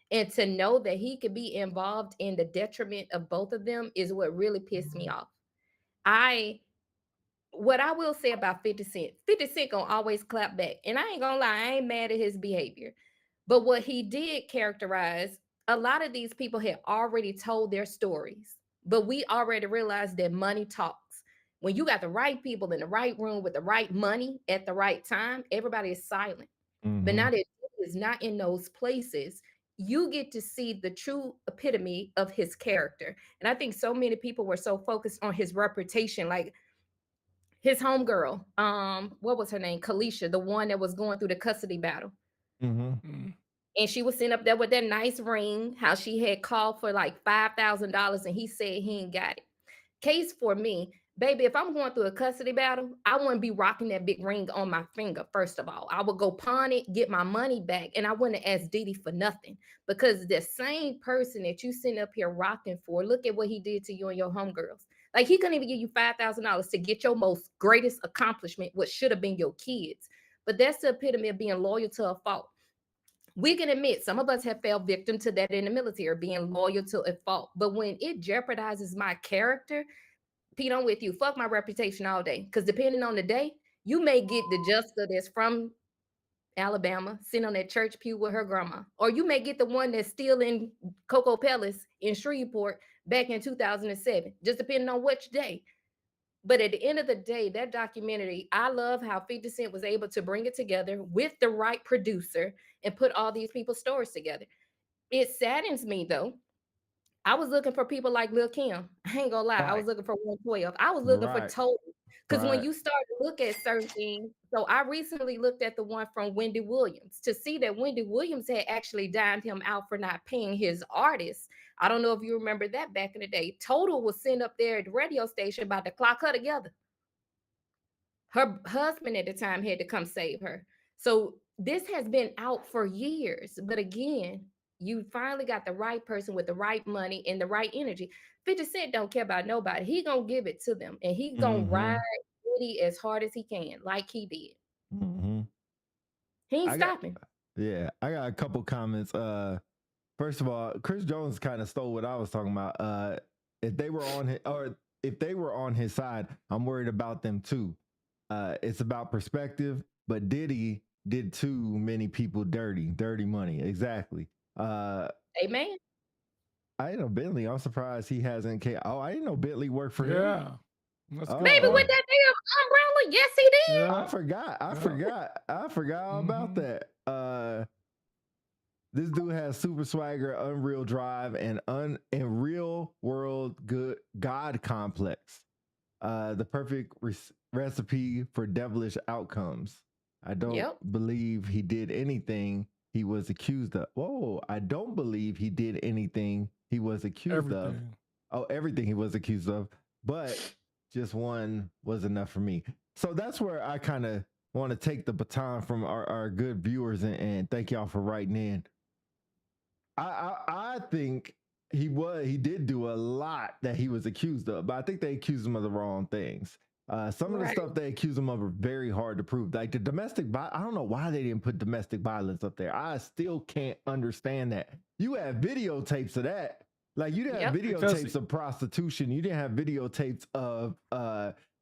and to know that he could be involved in the detriment of both of them is what really pissed me off. What I will say about 50 Cent, 50 Cent gonna always clap back. And I ain't gonna lie, I ain't mad at his behavior. But what he did characterize, a lot of these people had already told their stories. But we already realized that money talks. When you got the right people in the right room with the right money at the right time, everybody is silent. But now that he is not in those places, you get to see the true epitome of his character. And I think so many people were so focused on his reputation, like his homegirl, what was her name? Kalisha, the one that was going through the custody battle. Mm. And she was sitting up there with that nice ring, how she had called for like $5,000 and he said he ain't got it. Case for me, baby, if I'm going through a custody battle, I wouldn't be rocking that big ring on my finger, first of all. I would go pawn it, get my money back, and I wouldn't ask Diddy for nothing. Because the same person that you sitting up here rocking for, look at what he did to you and your homegirls. Like he couldn't even give you $5,000 to get your most greatest accomplishment, what should have been your kids. But that's the epitome of being loyal to a fault. We can admit some of us have fell victim to that in the military, being loyal to a fault. But when it jeopardizes my character, Pete, I'm with you. Fuck my reputation all day. Because depending on the day, you may get the Jessica that's from Alabama sitting on that church pew with her grandma. Or you may get the one that's still in Cocoa Palace in Shreveport back in 2007, just depending on which day. But at the end of the day, that documentary, I love how 50 Cent was able to bring it together with the right producer and put all these people's stories together. It saddens me though. I was looking for people like Lil Kim. I ain't gonna lie. I was Right. looking for 112. I was looking for Right. Total. Because when Right. you start to look at certain things, so I recently looked at the one from Wendy Williams to see that Wendy Williams had actually dined him out for not paying his artists. I don't know if you remember that back in the day. Total was sitting up there at the radio station about to clock her together. Her husband at the time had to come save her. So this has been out for years. But again, you finally got the right person with the right money and the right energy. 50 Cent don't care about nobody. He gonna give it to them and he gonna ride Diddy as hard as he can, like he did. Mhm. He ain't I got stopping. I got a couple comments. First of all, Chris Jones kind of stole what I was talking about. If they were on his, or if they were on his side, I'm worried about them too. It's about perspective, but Diddy did too many people dirty money. Exactly. Amen. I didn't know Bentley. I'm surprised he hasn't. I didn't know Bentley worked for him. Yeah. That's good. Baby, Oh, with that damn umbrella, yes, he did. I Yeah. forgot. I Yeah. forgot. I forgot all about Mhm. that. This dude has super swagger, unreal drive, and real world good God complex. The perfect recipe for devilish outcomes. I don't Yep. believe he did anything he was accused of. Whoa, I don't believe he did anything he was accused of. Everything. Oh, everything he was accused of, but just one was enough for me. So that's where I kind of want to take the baton from our good viewers and thank y'all for writing in. I think he did do a lot that he was accused of, but I think they accused him of the wrong things. Some of the Right. stuff they accused him of are very hard to prove. Like the domestic I don't know why they didn't put domestic violence up there. I still can't understand that. You have videotapes of that. Like you didn't have Yep. Because videotapes of prostitution. You didn't have videotapes of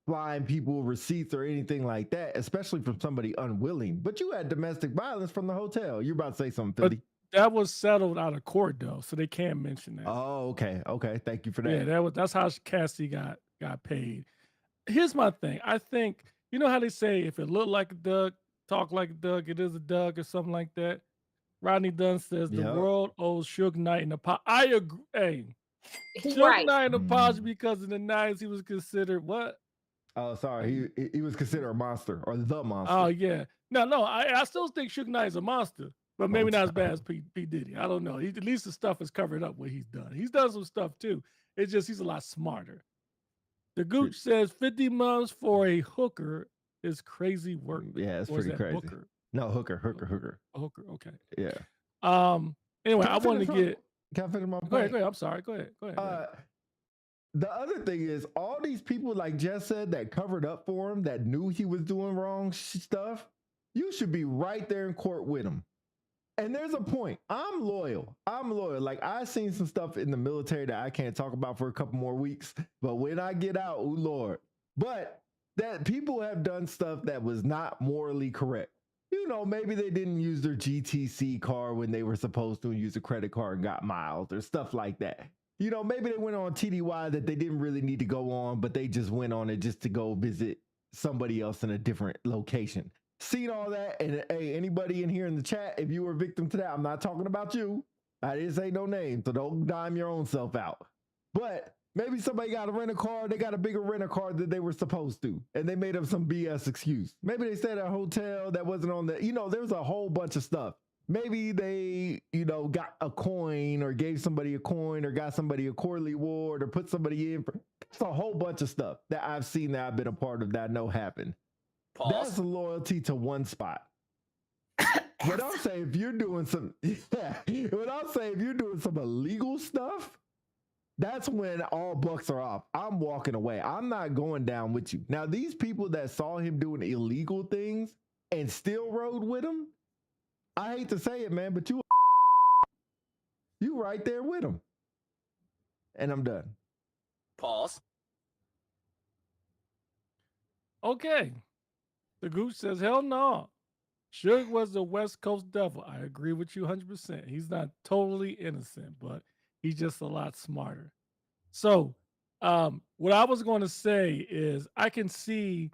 flying people receipts or anything like that, especially from somebody unwilling. But you had domestic violence from the hotel. You're about to say something, but Philly. that was settled out of court though, so they can't mention that. Oh, okay. Okay. Thank you for Yeah, that. that's how Cassie got paid. Here's my thing. I think you know how they say if it looked like a duck, talk like a duck, it is a duck or something like that. Rodney Dunn says the Yep. world owes Suge Knight an apology. I agree. Hey, He Suge right. Knight an apology Mm. because in the 90s he was considered what? Oh, sorry. He was considered a monster or the Oh monster. yeah. No, I still think Suge Knight is a monster, but maybe not as bad as P Diddy. I don't know. At least the stuff is covered up what he's done. He's done some stuff too. It's just he's a lot smarter. The Gooch says 50 months for a hooker is crazy work. Yeah, it's Or is pretty that crazy. Booker? No, hooker. A hooker. Okay. Yeah. Anyway, Can I wanted to get. Can I finish my Go ahead. point? I'm sorry. Go ahead. The other thing is, all these people, like Jess said, that covered up for him, that knew he was doing wrong stuff, you should be right there in court with him. And there's a point. I'm loyal. Like I seen some stuff in the military that I can't talk about for a couple more weeks. But when I get out, oh Lord. But that people have done stuff that was not morally correct. You know, maybe they didn't use their GTC card when they were supposed to and use a credit card and got miles or stuff like that. You know, maybe they went on TDY that they didn't really need to go on, but they just went on it just to go visit somebody else in a different location. Seen all that, and hey, anybody in here in the chat, if you were a victim to that, I'm not talking about you. I didn't say no name, so don't dime your own self out. But maybe somebody got a rent a car, they got a bigger rent a car than they were supposed to, and they made up some BS excuse. Maybe they stayed at a hotel that wasn't on the, there's a whole bunch of stuff. Maybe they, got a coin or gave somebody a coin or got somebody a quarterly award or put somebody in. That's a whole bunch of stuff that I've seen that I've been a part of that I know happened. That's loyalty to one spot. What I'm saying, if you're doing some, illegal stuff, that's when all bucks are off. I'm walking away. I'm not going down with you. Now, these people that saw him doing illegal things and still rode with him, I hate to say it, man, but you right there with him. And I'm done. Pause. Okay. The Gooch says, hell no. Suge was the West Coast devil. I agree with you 100%. He's not totally innocent, but he's just a lot smarter. So, what I was going to say is I can see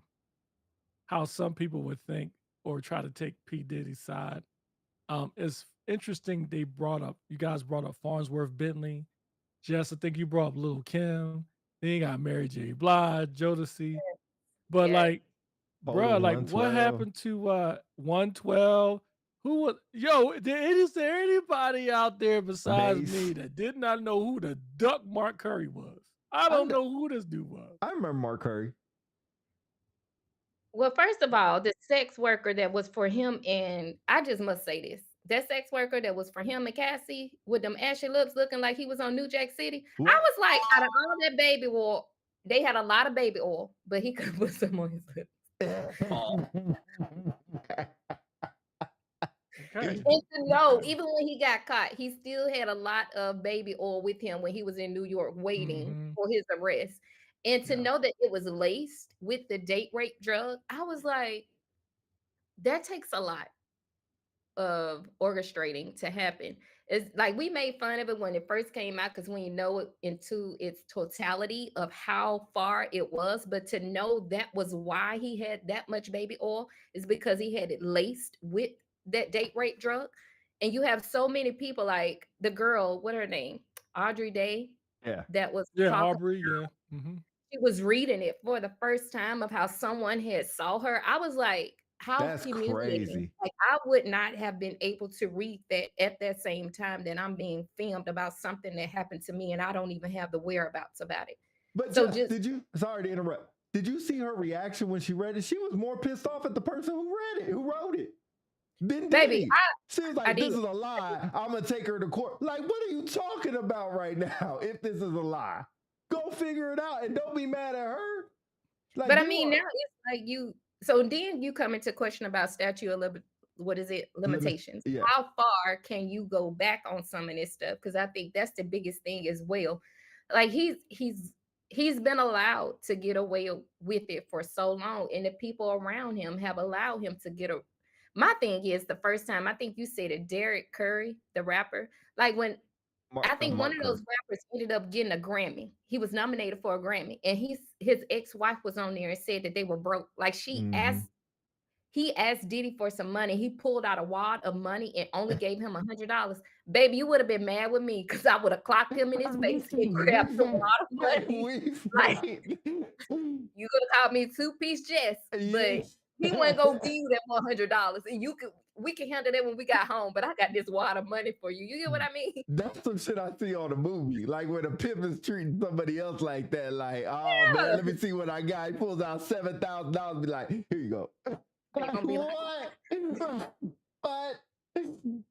how some people would think or try to take P. Diddy's side. It's interesting you guys brought up Farnsworth Bentley. Jess, I think you brought up Lil' Kim. Then you got Mary J. Blige, Jodeci. But Yes. bruh, what 112. happened to 112? Who was is there anybody out there besides me Base. that did not know who the duck Mark Curry was? I don't know who this dude was. I remember Mark Curry. Well, first of all, the sex worker that was for him, and I just must say this. That sex worker that was for him and Cassie with them ashy lips looking like he was on New Jack City. What? I was like, out of all that baby, well, they had a lot of baby oil, but he could put some on his lips. Okay. And to know, even when he got caught, he still had a lot of baby oil with him when he was in New York waiting Mhm. for his arrest. And to Yeah. know that it was laced with the date rape drug, I was like, that takes a lot of orchestrating to happen. It's like we made fun of it when it first came out because when you know it into its totality of how far it was, but to know that was why he had that much baby oil is because he had it laced with that date rape drug. And you have so many people like the girl, what her name? Audrey Day, Yeah. that was Yeah, talking, Aubrey, yeah. Mhm. she was reading it for the first time of how someone had saw her. I was like, how That's humiliating. crazy. Like I would not have been able to read that at that same time that I'm being filmed about something that happened to me and I don't even have the whereabouts about it. But So Jess, just did you? Sorry to interrupt. Did you see her reaction when she read it? She was more pissed off at the person who read it, who wrote it, than baby, Diddy. She was I like, did. "This is a lie. I'm gonna take her to court." Like, what are you talking about right now? If this is a lie, go figure it out and don't be mad at her. Like But I you mean, are now it's like you. So then you come into question about statute of what is it? limit. Limitations. Yeah, How far can you go back on some of this stuff? Because I think that's the biggest thing as well. Like he's been allowed to get away with it for so long, and the people around him have allowed him to get a. My thing is the first time I think you said it, Derek Curry, the rapper, like when I think one Mark of Curry. those rappers ended up getting a Grammy. He was nominated for a Grammy, and his ex-wife was on there and said that they were broke. Like Mm-hmm. he asked Diddy for some money. He pulled out a wad of money and only gave him $100. Baby, you would have been mad with me because I would have clocked him in his face and we grabbed the fight. wad of money. We Like fight. you could have called me two-piece Jess, but Yes. he wasn't gonna give you that $100. And we can handle that when we got home, but I got this wad of money for you. You get what I mean? That's some shit I see on a movie. Like when a pimp is treating somebody else like that, like, oh man, Yeah. let me see what I got. He pulls out $7,000, be like, here you go. They're Like, gonna be like, what? But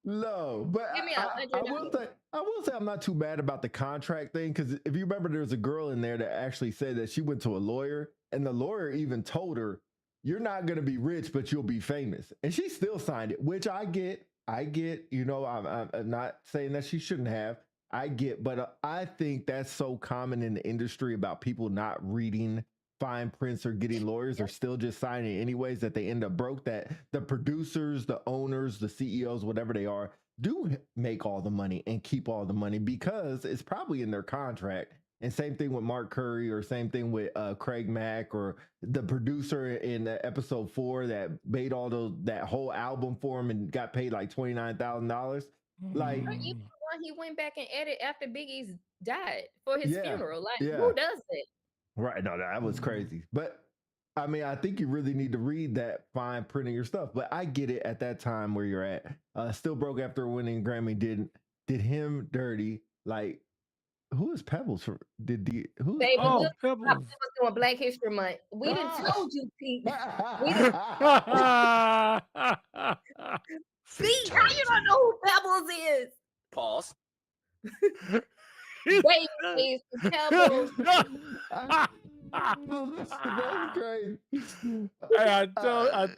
no, but give me I will $100. say I'm not too bad about the contract thing because if you remember, there's a girl in there that actually said that she went to a lawyer and the lawyer even told her, "You're not going to be rich, but you'll be famous," and she still signed it, which I get. I get. You know, I'm not saying that she shouldn't have. I get, but I think that's so common in the industry about people not reading fine prints or getting lawyers or still just signing anyways that they end up broke, that the producers, the owners, the CEOs, whatever they are, do make all the money and keep all the money because it's probably in their contract. And same thing with Mark Curry, or same thing with Craig Mack, or the producer in episode 4 that made all those that whole album for him and got paid like $29,000. Like, Or even Mm. the one he went back and edited after Biggie's died for his yeah, funeral. Like, yeah. who does that? Right. No, that was Mhm. crazy. But I mean, I think you really need to read that fine print of your stuff. But I get it at that time where you're at. Still broke after winning Grammy did him dirty. Like, who is Pebbles for? Did the who's Baby, Oh, we'll Pebbles? talk about Pebbles. Pebbles doing Black History Month. We didn't told you, Pete. We didn't Pete, how you don't Fatality. know who Pebbles is? Pause. Baby is Pebbles. That's crazy. Hey, I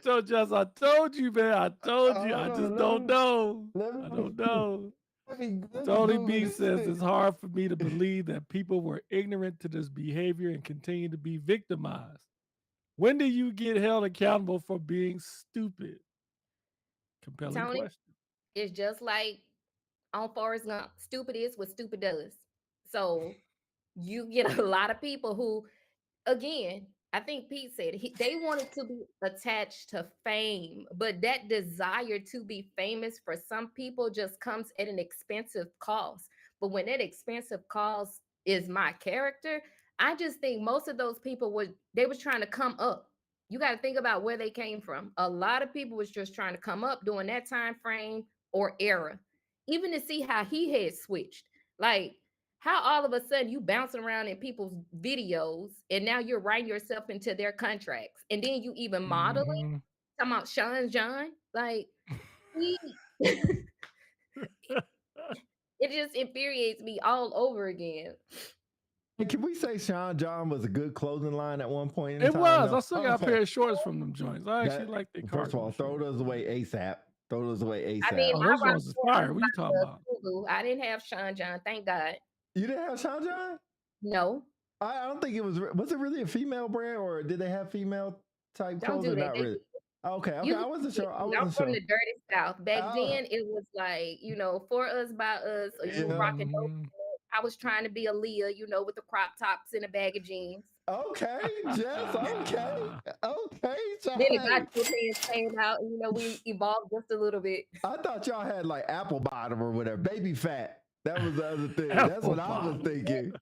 told you, I told you, man. I told you. I Hold just on, don't know. let I me, don't know. let me Tony Google B this says thing. it's hard for me to believe that people were ignorant to this behavior and continue to be victimized. When do you get held accountable for being stupid? Compelling Tony question. is just like on Forrest Gump. Stupid is what stupid does. So you get a lot of people who again, I think Pete said they wanted to be attached to fame, but that desire to be famous for some people just comes at an expensive cost. But when that expensive cost is my character, I just think most of those people was trying to come up. You got to think about where they came from. A lot of people was just trying to come up during that time frame or era. Even to see how he had switched. Like how all of a sudden you bouncing around in people's videos and now you're writing yourself into their contracts and then you even modeling Mhm. talking about Sean John like he, it just infuriates me all over again. Hey, can we say Sean John was a good clothing line at one point in It time? was. though? I still got a Okay. pair of shorts from them joints. I actually That- like their First of all, cargo throw shorts. those away ASAP. Throw those away I mean, ASAP. Oh, I those rocked joints is more fire. What you talking the about? Lulu. I didn't have Sean John, thank God. You didn't have Sean John? No, I don't think it was. Was it really a female brand, or did they have female type don't clothes, do or that. not They really? Okay, You I look wasn't at sure. I me, I'm wasn't from sure. the dirty South. Back Oh, then, it was like, for us by us, or you were yeah. rocking dope. I was trying to be a Leah, with the crop tops and a bag of jeans. Okay, Jess. Okay, okay, Then the Jess. gospel pants came out, and we evolved just a little bit. I thought y'all had like apple bottom or whatever, baby fat. That was the other thing. That's Apple what I was bottom. thinking.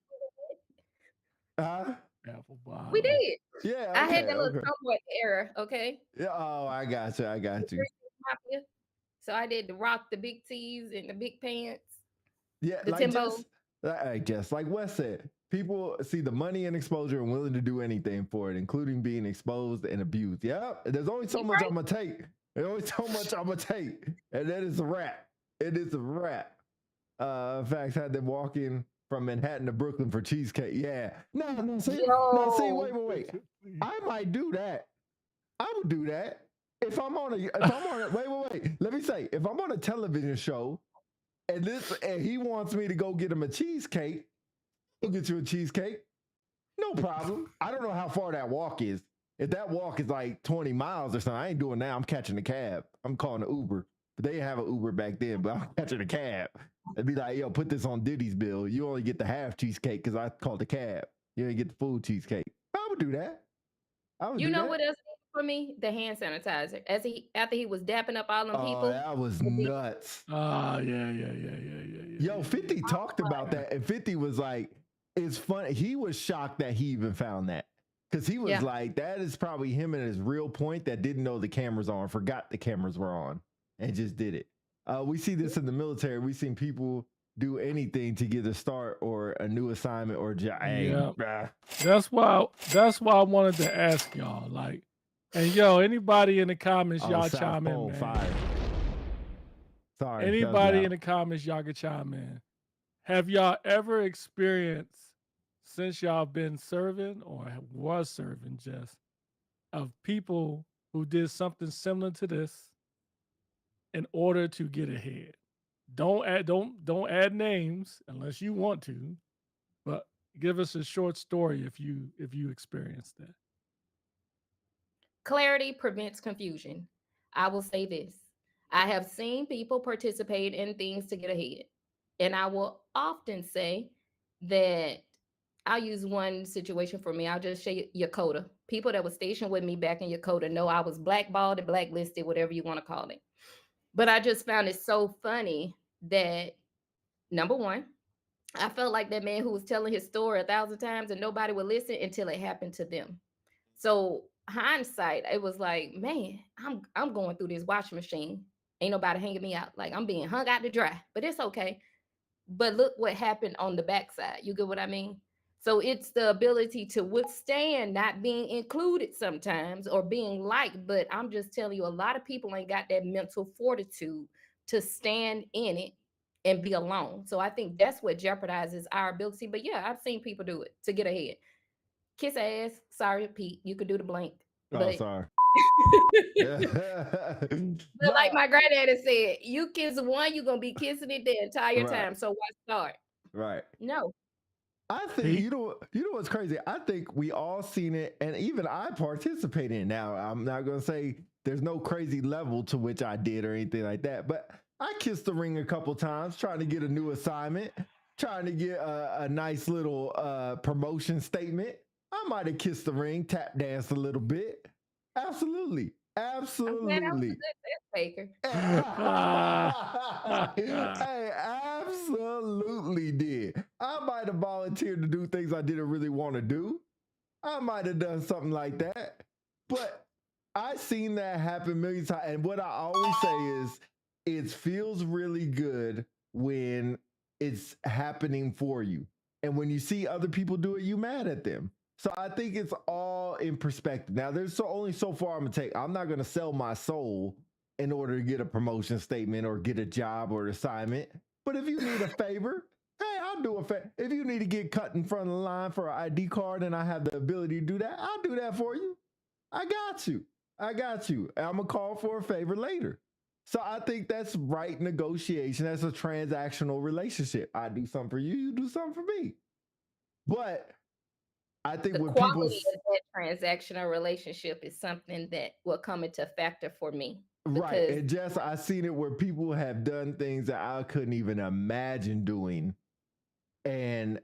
Huh? Apple bottom. We did. Yeah. I had Okay. that little Okay. tomboy era, okay? Yeah. Oh, I got you. I got you. Mafia. So I did rock the big tees and the big pants, Yeah, the like Timbo. just like Wes said, people see the money and exposure and willing to do anything for it, including being exposed and abused. Yep. There's only so You much right. I'm gonna take. There's only so much I'm gonna take, and that is a wrap. It is a wrap. In fact, had them walking from Manhattan to Brooklyn for cheesecake. Yeah. No, see, Yo. wait. I might do that. I would do that if I'm on a. Wait. Let me say, if I'm on a television show, and he wants me to go get him a cheesecake, I'll get you a cheesecake. No problem. I don't know how far that walk is. If that walk is like 20 miles or something, I ain't doing that. I'm catching a cab. I'm calling an Uber. But they didn't have an Uber back then, but I'm catching a cab. It'd be like, yo, put this on Diddy's bill. You only get the half cheesecake because I called the cab. You didn't get the full cheesecake. I would do that. You know what else for me? The hand sanitizer. After he was dapping up all them people. That was nuts. Oh, yeah. Yo, 50 talked about that, and 50 was like, it's funny. He was shocked that he even found that. Because he was like, that is probably him at his real point that didn't know the cameras on, forgot the cameras were on, and just did it. We see this in the military. We've seen people do anything to get a start or a new assignment or job. Yeah. That's why I wanted to ask y'all, like, and anybody in the comments, y'all chime in, man. Fire. Sorry. Anybody in the comments, y'all can chime in. Have y'all ever experienced, since y'all been serving or was serving, just of people who did something similar to this in order to get ahead? Don't add names unless you want to, but give us a short story if you experienced that. Clarity prevents confusion. I will say this. I have seen people participate in things to get ahead. And I will often say that I'll use one situation for me. I'll just say Yokota. People that were stationed with me back in Yokota know I was blackballed and blacklisted, whatever you want to call it. But I just found it so funny that, number one, I felt like that man who was telling his story 1,000 times and nobody would listen until it happened to them. So hindsight, it was like, man, I'm going through this washing machine. Ain't nobody hanging me out. Like, I'm being hung out to dry, but it's okay. But look what happened on the backside. You get what I mean? So it's the ability to withstand not being included sometimes or being liked. But I'm just telling you, a lot of people ain't got that mental fortitude to stand in it and be alone. So I think that's what jeopardizes our ability. But yeah, I've seen people do it to get ahead. Kiss ass. Sorry, Pete. You could do the blank. Oh, sorry. But like my granddaddy said, you kiss one, you're gonna be kissing it the entire time. So why start? Right. No. I think you know what's crazy. I think we all seen it, and even I participate in it. Now, I'm not gonna say there's no crazy level to which I did or anything like that, but I kissed the ring a couple times, trying to get a new assignment, trying to get a nice little promotion statement. I might have kissed the ring, tap danced a little bit. Absolutely. I'm glad I was a good test taker. Hey, absolutely did. I might have volunteered to do things I didn't really want to do. I might have done something like that. But I've seen that happen millions of times. And what I always say is, it feels really good when it's happening for you. And when you see other people do it, you mad at them. So I think it's all in perspective. Now, there's only so far I'm going to take. I'm not going to sell my soul in order to get a promotion statement or get a job or an assignment. But if you need a favor, Hey, I'll do a favor. If you need to get cut in front of the line for an ID card and I have the ability to do that, I'll do that for you. I got you. I got you. I'm going to call for a favor later. So I think that's right negotiation. That's a transactional relationship. I do something for you, you do something for me. But I think The when people quality of that transactional relationship is something that will come into factor for me. right, Because and just I've seen it where people have done things that I couldn't even imagine doing, and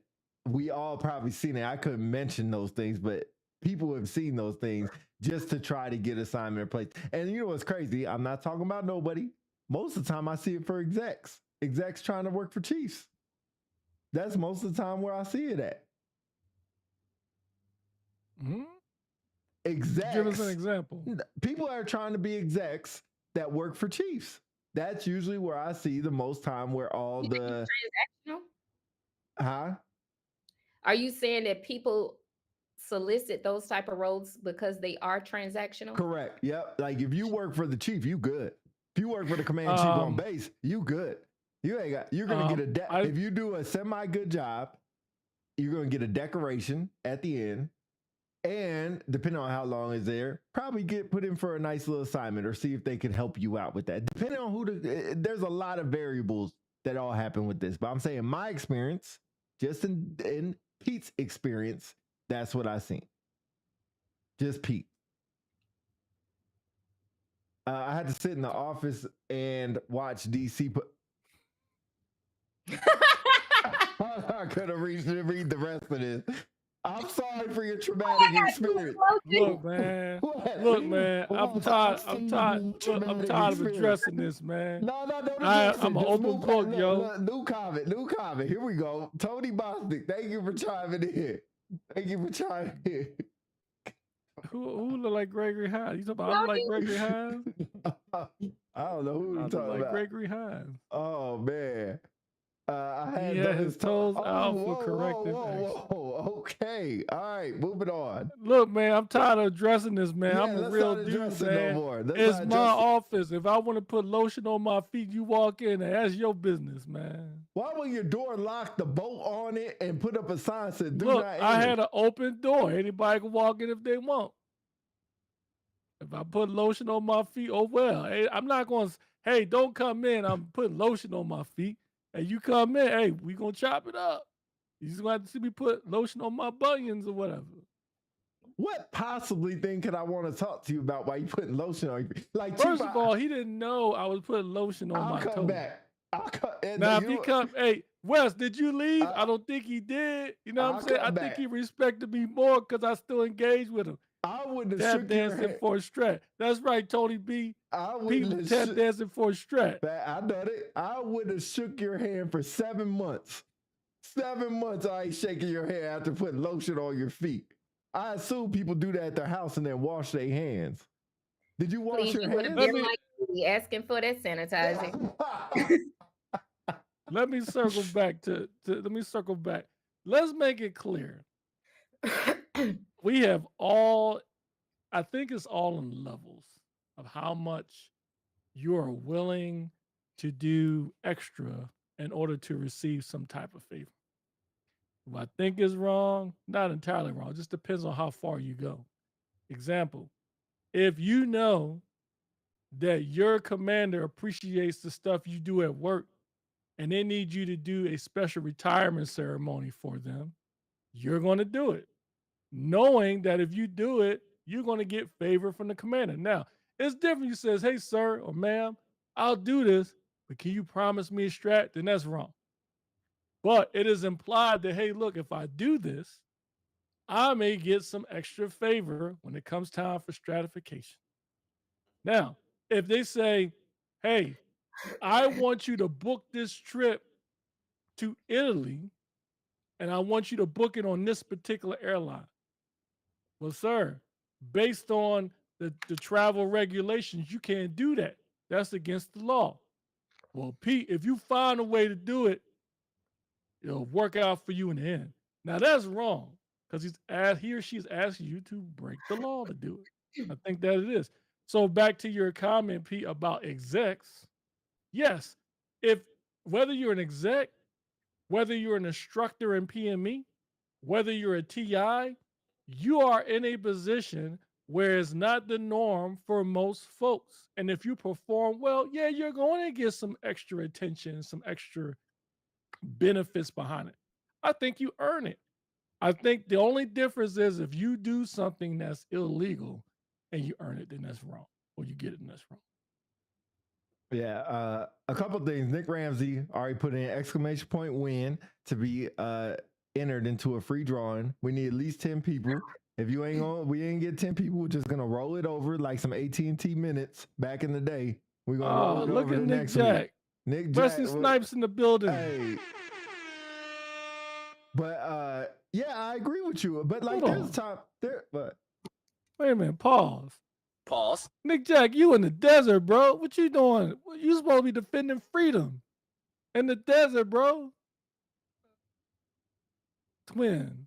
we all probably seen it. I couldn't mention those things, but people have seen those things just to try to get assignment in place. And you know what's crazy? I'm not talking about nobody. Most of the time, I see it for execs trying to work for chiefs. That's most of the time where I see it at. Execs. Give us an example. People are trying to be execs that work for chiefs. That's usually where I see the most time where all you think the it's transactional? huh? Are you saying that people solicit those type of roles because they are transactional? Correct. Yep. Like if you work for the chief, you good. If you work for the command chief on base, you good. You ain't got. You're gonna get if you do a semi good job, you're gonna get a decoration at the end. And depending on how long is there, probably get put in for a nice little assignment or see if they can help you out with that. Depending on who there's a lot of variables that all happen with this. But I'm saying my experience, just in Pete's experience, that's what I seen. Just Pete. I had to sit in the office and watch DC put. I couldn't read the rest of this. I'm sorry for your traumatic experience. Look, man. Look, man. I'm tired of addressing this, man. No, don't I'm an open book, yo. New comment. Here we go. Tony Bostic, thank you for chiming in. Who look like Gregory Hines? You talking about I look like Gregory Hines? I don't know who you're talking like about. Gregory Hines. Oh man. He had his toes out for corrective action. Okay. All right. Moving on. Look, man, I'm tired of addressing this, man. I'm a real dude, man. No it's my office. If I want to put lotion on my feet, you walk in and that's your business, man. Why would your door lock the bolt on it and put up a sign that said, "Do Look, not enter"? I had an open door. Anybody can walk in if they want. If I put lotion on my feet, oh well. Hey, I'm not going to, hey, don't come in. I'm putting lotion on my feet. Hey, you come in, hey, we gonna chop it up. You just gonna have to see me put lotion on my bunions or whatever. What possibly thing could I want to talk to you about while you putting lotion on your feet? Like, first of all, he didn't know I was putting lotion on my toes. I'll come back. Now, if he come, hey, Wes, did you leave? I don't think he did. You know what I'm saying? I think he respected me more because I still engaged with him. I wouldn't have shook dancing your hand for a strat. That's right, Tony B. People tap dancing for a strat. I done it. I would have shook your hand for 7 months. 7 months I ain't shaking your hand after putting lotion on your feet. I assume people do that at their house and then wash their hands. Did you wash your hands? Like asking for that sanitizer. Let me circle back. Let's make it clear. We have I think it's all in levels of how much you are willing to do extra in order to receive some type of favor. If I think is wrong, not entirely wrong. It just depends on how far you go. Example, if you know that your commander appreciates the stuff you do at work and they need you to do a special retirement ceremony for them, you're going to do it, knowing that if you do it, you're going to get favor from the commander. Now, it's different. You says, hey, sir or ma'am, I'll do this, but can you promise me a strat? Then that's wrong. But it is implied that, hey, look, if I do this, I may get some extra favor when it comes time for stratification. Now, if they say, hey, I want you to book this trip to Italy, and I want you to book it on this particular airline. Well, sir, based on the travel regulations, you can't do that. That's against the law. Well, Pete, if you find a way to do it, it'll work out for you in the end. Now, that's wrong because he or she is asking you to break the law to do it. I think that it is. So back to your comment, Pete, about execs. Yes, if whether you're an exec whether you're an instructor in PME, whether you're a TI, you are in a position where it's not the norm for most folks. And if you perform well, yeah, you're going to get some extra attention, some extra benefits behind it. I think you earn it. I think the only difference is if you do something that's illegal and you earn it, then that's wrong. Or you get it and that's wrong. Yeah, a couple things. Nick Ramsey already put in exclamation point win to be entered into a free drawing. We need at least 10 people. If you ain't on, we ain't get 10 people. We're just gonna roll it over like some AT&T minutes back in the day. We're gonna roll it Look over at to Nick next Jack. week. Nick Wesley Jack, Snipes in the building. hey. But yeah, I agree with you. But like, Hold there's on. time there. But Wait a minute, pause. Nick Jack, you in the desert, bro. What you doing? You supposed to be defending freedom in the desert, bro. Twin.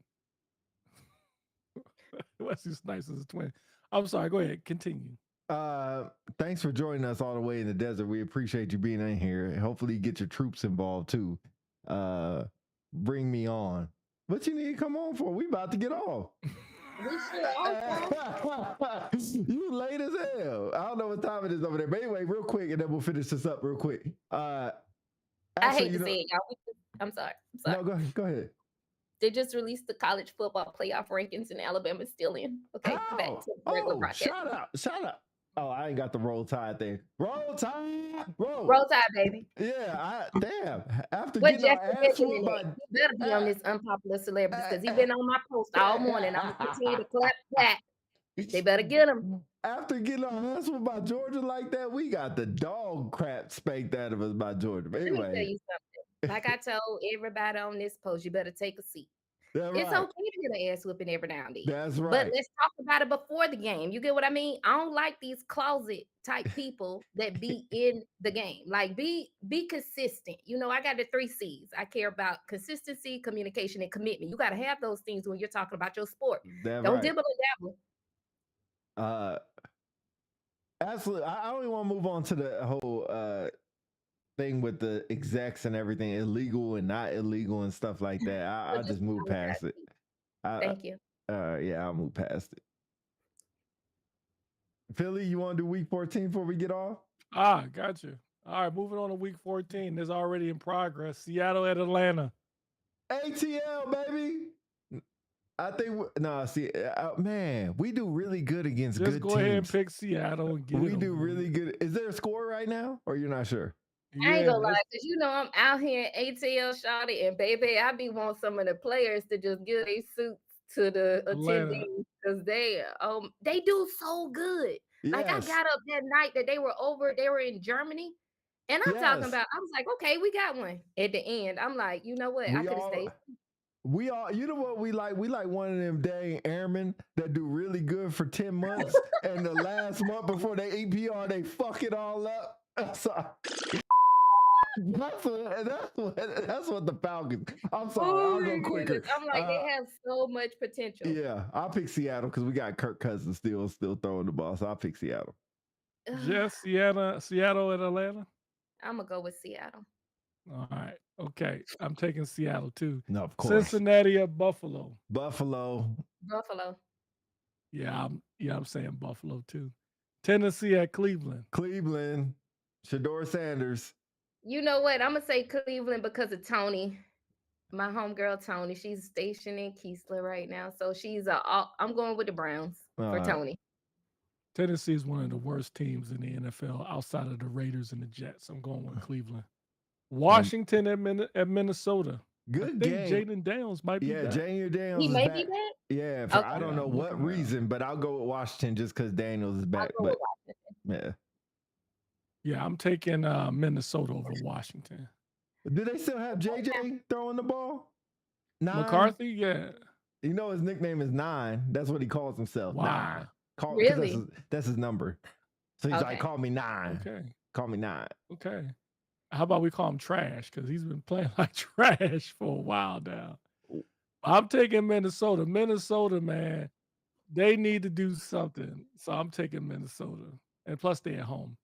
Wesley Snipes is a twin. I'm sorry. Go ahead. Continue. Thanks for joining us all the way in the desert. We appreciate you being in here. Hopefully you get your troops involved too. Bring me on. What you need to come on for? We about to get off. You late as hell. I don't know what time it is over there. But anyway, real quick, and then we'll finish this up real quick. I hate to say it, y'all. I'm sorry. No, go ahead. They just released the college football playoff rankings, and Alabama's still in. Okay, back to regular broadcast. Shout out. Oh, I ain't got the roll tide thing. Roll tide, roll tide, baby. Yeah, damn. After what getting our ass whooped by, you better be on this unpopular celebrities because he's been on my post all morning. I'm gonna continue to clap back. They better get him. After getting our ass whooped by Georgia like that, we got the dog crap spanked out of us by Georgia. But anyway, let me tell you something. Like I told everybody on this post, you better take a seat. That's it's right. okay to get an ass whooping every now and then. That's right. But let's talk about it before the game. You get what I mean? I don't like these closet type people that be in the game. Like be consistent. You know, I got the 3 C's. I care about consistency, communication, and commitment. You got to have those things when you're talking about your sport. Don't dibble and dabble. Absolutely. I only want to move on to the whole thing with the execs and everything, illegal and not illegal and stuff like that. I just move past it. Thank you. Yeah, I'll move past it. Philly, you want to do week 14 before we get off? Got you. All right, moving on to week 14. There's already in progress. Seattle at Atlanta. ATL, baby. I think man, we do really good against good teams. Just go ahead and pick Seattle and get we do really good. Is there a score right now, or you're not sure? I ain't gonna lie, because you know I'm out here in ATL, shawty, and baby, I be want some of the players to just give their suits to the attendees because they do so good. Yes. Like I got up that night that they were in Germany, and I'm talking about. I was like, okay, we got one at the end. I'm like, you know what? I could have stayed. We all, you know what we like? We like one of them dang airmen that do really good for 10 months, and the last month before they EPR, they fuck it all up. Sorry. That's what the Falcons. I'm sorry, I'll go quicker. I'm like, they have so much potential. Yeah, I'll pick Seattle because we got Kirk Cousins still throwing the ball, so I'll pick Seattle. Just Seattle and Atlanta? I'm going to go with Seattle. All right. Okay. I'm taking Seattle too. No, of course. Cincinnati at Buffalo. Buffalo. Yeah, I'm saying Buffalo too. Tennessee at Cleveland. Cleveland. Shador Sanders. You know what? I'm gonna say Cleveland because of Tony, my homegirl Tony. She's stationed in Keesler right now, so I'm going with the Browns for Tony. Tennessee is one of the worst teams in the NFL outside of the Raiders and the Jets. I'm going with Cleveland. Washington at Minnesota. Good game. Jaden Daniels might be back. Jaden Daniels. He may be back. Yeah, for I don't know what reason, but I'll go with Washington just because Daniels is back. But yeah, I'm taking Minnesota over Washington. Do they still have JJ throwing the ball? 9? McCarthy, yeah. You know his nickname is 9. That's what he calls himself. Wow. 9. Really? That's his number. So he's like, call me 9. Okay. Call me 9. Okay. How about we call him Trash? Because he's been playing like trash for a while now. I'm taking Minnesota. Minnesota, man, they need to do something. So I'm taking Minnesota. And plus, they're at home.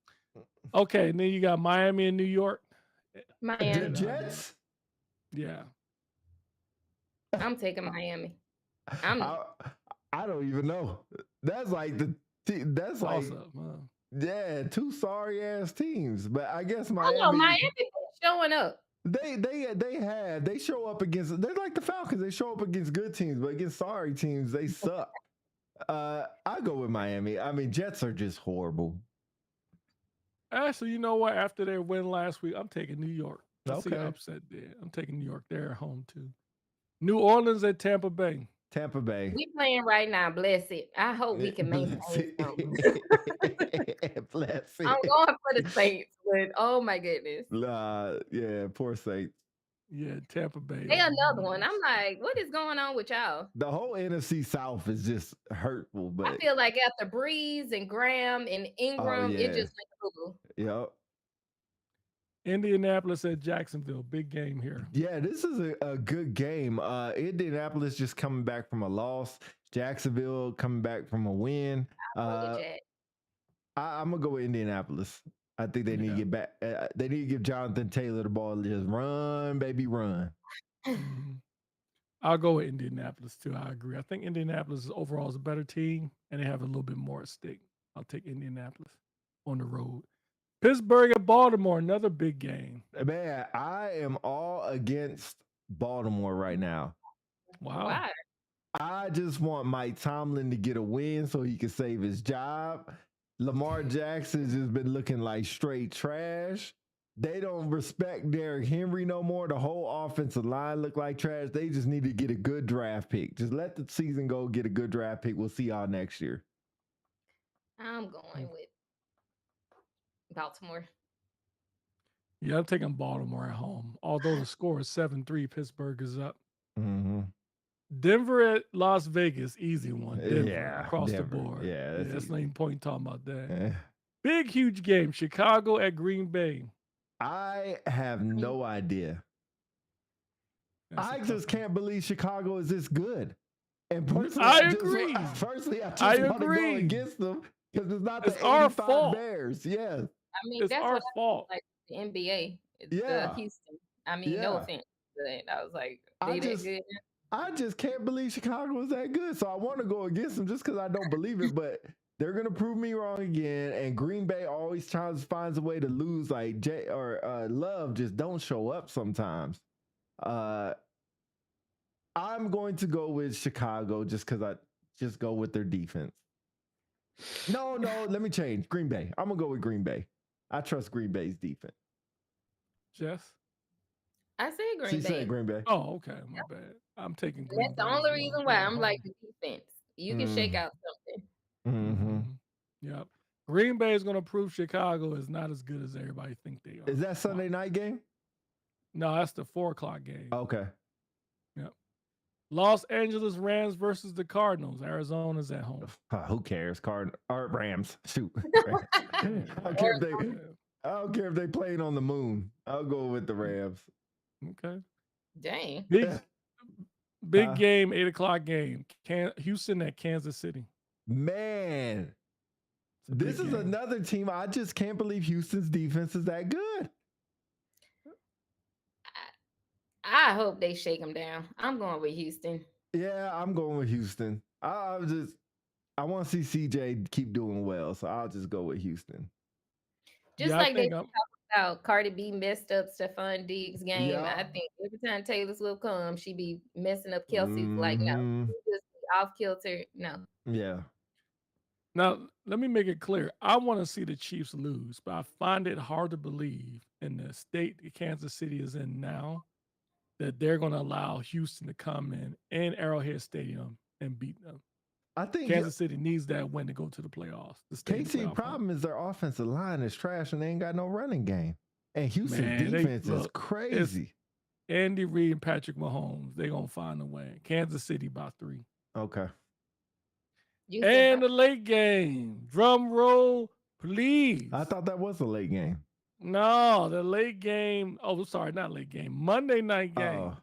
Okay, and then you got Miami and New York. Miami. The Jets? Yeah. I'm taking Miami. I'm I I don't even know. That's like that's Toss like up. Huh? yeah, two sorry ass teams. But I guess I know Miami Miami been showing up. they show up against they're like the Falcons. They show up against good teams, but against sorry teams they suck. I go with Miami. I mean, Jets are just horrible. Actually, you know what? After their win last week, I'm taking New York. I see Okay. upset there. I'm taking New York. They're at home too. New Orleans at Tampa Bay. Tampa Bay. We playing right now. Bless it. I hope we can maintain Bless something. it. Bless I'm it. going for the Saints, but oh my goodness. Yeah, poor Saints. Yeah, Tampa Bay. They over another New one. I'm Orleans. like, what is going on with y'all? The whole NFC South is just hurtful, I but feel like after Breeze and Graham and oh Ingram, it yeah, just went boo. yep. Indianapolis at Jacksonville. Big game here. Yeah, this is a good game. Indianapolis just coming back from a loss. Jacksonville coming back from a win. I'm gonna go with Indianapolis. I think they need to get back. They need to give Jonathan Taylor the ball. Just run, baby, run. Mhm. I'll go with Indianapolis too. I agree. I think Indianapolis overall is a better team, and they have a little bit more at stake. I'll take Indianapolis on the road. Pittsburgh at Baltimore, another big game. Man, I am all against Baltimore right now. Wow. Why? I just want Mike Tomlin to get a win so he can save his job. Lamar Jackson's just been looking like straight trash. They don't respect Derrick Henry no more. The whole offensive line look like trash. They just need to get a good draft pick. Just let the season go, get a good draft pick. We'll see y'all next year. I'm going with Baltimore. Yeah, I'm taking Baltimore at home. Although the score is 7-3, Pittsburgh is up. Mm-hmm. Denver at Las Vegas, easy one. Denver Yeah, across Denver. the board. Yeah, That's easy. not even point talking about that. Eh. Big, huge game. Chicago at Green Bay. I have no idea. That's a I tough just one. can't believe Chicago is this good. And personally, I just- agree. Firstly, I just I want to go agree. against them because it's not It's the our 85 fault. Bears. Yes. I mean, It's that's our what I fault. like the NBA. Yeah. Houston. I mean, no Yeah. offense, but I was like, I they that just- good. I just can't believe Chicago is that good. So I want to go against them just because I don't believe it, but they're gonna prove me wrong again. And Green Bay always finds a way to lose. Like Jay or Love just don't show up sometimes. I'm going to go with Chicago just because I just go with their defense. No, let me change. Green Bay. I'm gonna go with Green Bay. I trust Green Bay's defense. Jess? I said Green She Bay. said Green Bay. Oh, okay. My bad. I'm taking Green That's the Bay as only well. reason They're why at I'm like home. the defense. You can shake out something. Mm-hmm. Yep. Green Bay is going to prove Chicago is not as good as everybody think they are. Is that Sunday night game? No, that's the 4:00 game. Okay. Yep. Los Angeles Rams versus the Cardinals. Arizona's at home. Who cares? Rams. Shoot. I don't care if they playing on the moon. I'll go with the Rams. Okay. Dang. Big game, 8:00 game. Houston at Kansas City. Man, It's a this big is game. another team. I just can't believe Houston's defense is that good. I hope they shake them down. I'm going with Houston. Yeah, I'm going with Houston. I want to see CJ keep doing well, so I'll just go with Houston. Just Yeah, I like they think talk about Cardi B messed up Stephon Diggs' game. Yeah. I think every time Taylor Swift comes, she be messing up Kelsey's. Like, no, Mhm. she just be off kilter. No. Yeah. Now, let me make it clear. I want to see the Chiefs lose, but I find it hard to believe in the state that Kansas City is in now that they're going to allow Houston to come in Arrowhead Stadium and beat them. I think Kansas City needs that win to go to the playoffs. To stay in the KC playoff problem is their offensive line is trash and they ain't got no running game. And Houston's Man, defense is crazy. Andy Reid and Patrick Mahomes, they're going to find a way. Kansas City by 3. Okay. You And the late game. Drum roll, please. I thought that was a late game. No, the late game. Oh, sorry, not late game. Monday night game. Oh.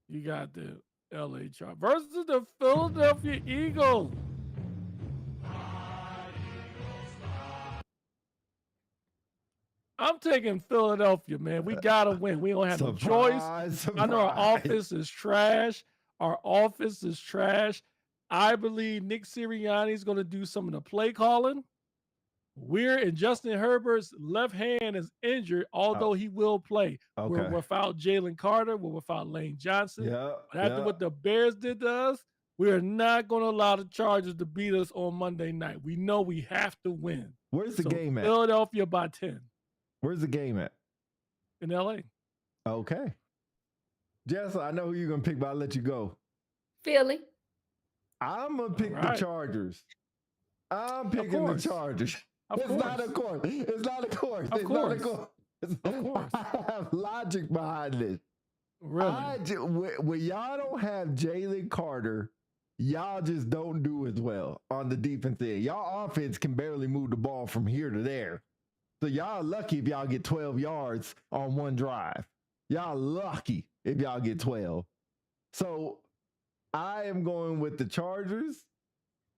You got the LA Chargers versus the Philadelphia Eagles. I'm taking Philadelphia, man. We gotta win. We don't have no choice. Surprise, I know our surprise. offense is trash. Our offense is trash. I believe Nick Sirianni is going to do some of the play calling. We're and Justin Herbert's left hand is injured, although he will play. We're Okay. without Jalen Carter. We're without Lane Johnson. Yeah. But after what the Bears did to us, we are not going to allow the Chargers to beat us on Monday night. We know we have to win. Where's the game at? Philadelphia by 10 Where's the game at? in LA. Okay. Jess, I know who you're going to pick, but I'll let you go. Philly. I'm going to pick the Chargers. I'm picking the Chargers. It's not a course. It's not a course. It's not a course. Of course. I have logic behind this. Really? When y'all don't have Jalen Carter, y'all just don't do as well on the defense end. Y'all offense can barely move the ball from here to there. So y'all lucky if y'all get 12 yards on one drive. Y'all lucky if y'all get 12. So I am going with the Chargers,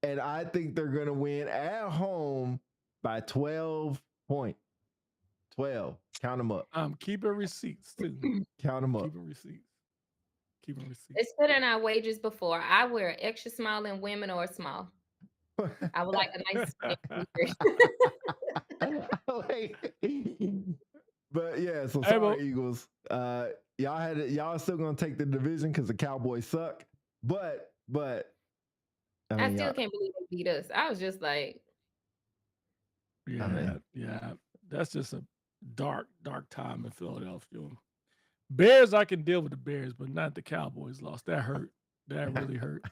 and I think they're going to win at home by 12 points. 12. Count them up. I'm keeping receipts, too. Count them up. Keeping receipts. Keeping receipts. It's put in our wages before. I wear extra small in women or small. I would like a nice But yeah, so sorry, Eagles. Y'all still gonna take the division because the Cowboys suck. But I still can't believe they beat us. I was just like, yeah. That's just a dark time in Philadelphia. Bears, I can deal with the Bears, but not the Cowboys lost. That hurt. That really hurt.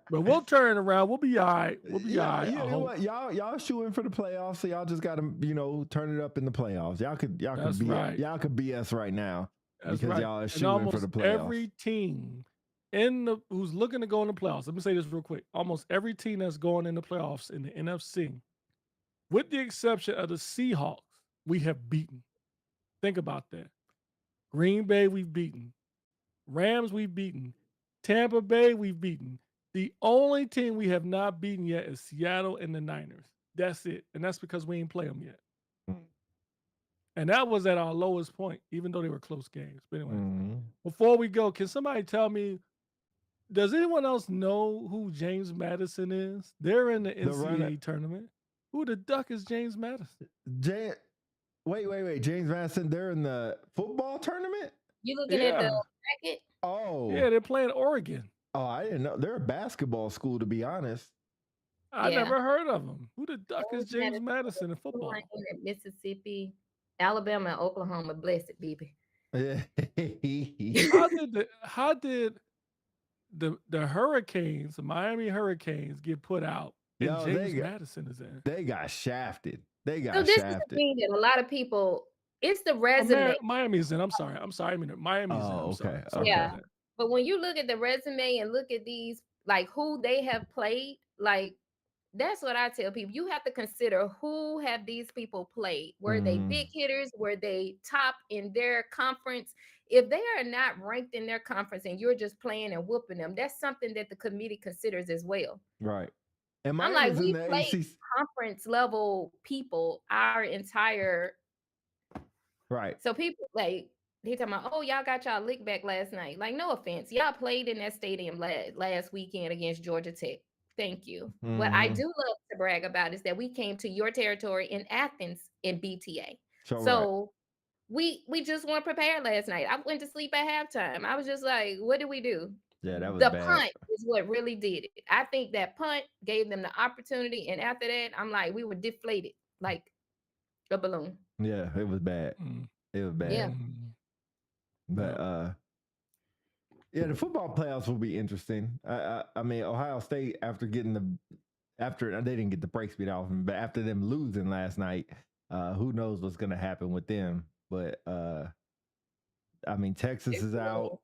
But we'll turn it around. We'll be all right. We'll be all right. You know what? Y'all shooting for the playoffs, so y'all just got to, turn it up in the playoffs. Y'all could BS right now. That's because right. y'all are shooting for the playoffs. Every team who's looking to go in the playoffs. Let me say this real quick. Almost every team that's going in the playoffs in the NFC, with the exception of the Seahawks, we have beaten. Think about that. Green Bay, we've beaten. Rams, we've beaten. Tampa Bay, we've beaten. The only team we have not beaten yet is Seattle and the Niners. That's it. And that's because we ain't play them yet. And that was at our lowest point, even though they were close games. But anyway, before we go, can somebody tell me, does anyone else know who James Madison is? They're in the NCAA tournament. Who the duck is James Madison? Wait. James Madison, they're in the football tournament? You looking at the bracket? Oh. Yeah, they're playing Oregon. Oh, I didn't know. They're a basketball school, to be honest. I never heard of them. Who the duck is James Madison in football? Mississippi, Alabama, and Oklahoma. Bless it, baby. How did the Hurricanes, the Miami Hurricanes, get put out? And James Madison is in. They got shafted. This is the thing that a lot of people. It's the resume. Miami's in. I'm sorry. I mean, Miami's in. I'm sorry. Yeah. But when you look at the resume and look at these, like who they have played, like that's what I tell people. You have to consider who have these people played. Were they big hitters? Were they top in their conference? If they are not ranked in their conference and you're just playing and whooping them, that's something that the committee considers as well. Right. And I'm like, we played conference level people our entire. Right. So people like they talking about, oh, y'all got y'all lick back last night. Like, no offense, y'all played in that stadium last weekend against Georgia Tech. Thank you. What I do love to brag about is that we came to your territory in Athens in BTA. So we just weren't prepared last night. I went to sleep at halftime. I was just like, what did we do? Yeah, that was the bad. Punt is what really did it. I think that punt gave them the opportunity, and after that, I'm like, we were deflated like a balloon. Yeah, it was bad. It was bad. Yeah. But the football playoffs will be interesting. I mean, Ohio State after they didn't get the brakes beat off them, but after them losing last night, who knows what's going to happen with them? But I mean, Texas is out.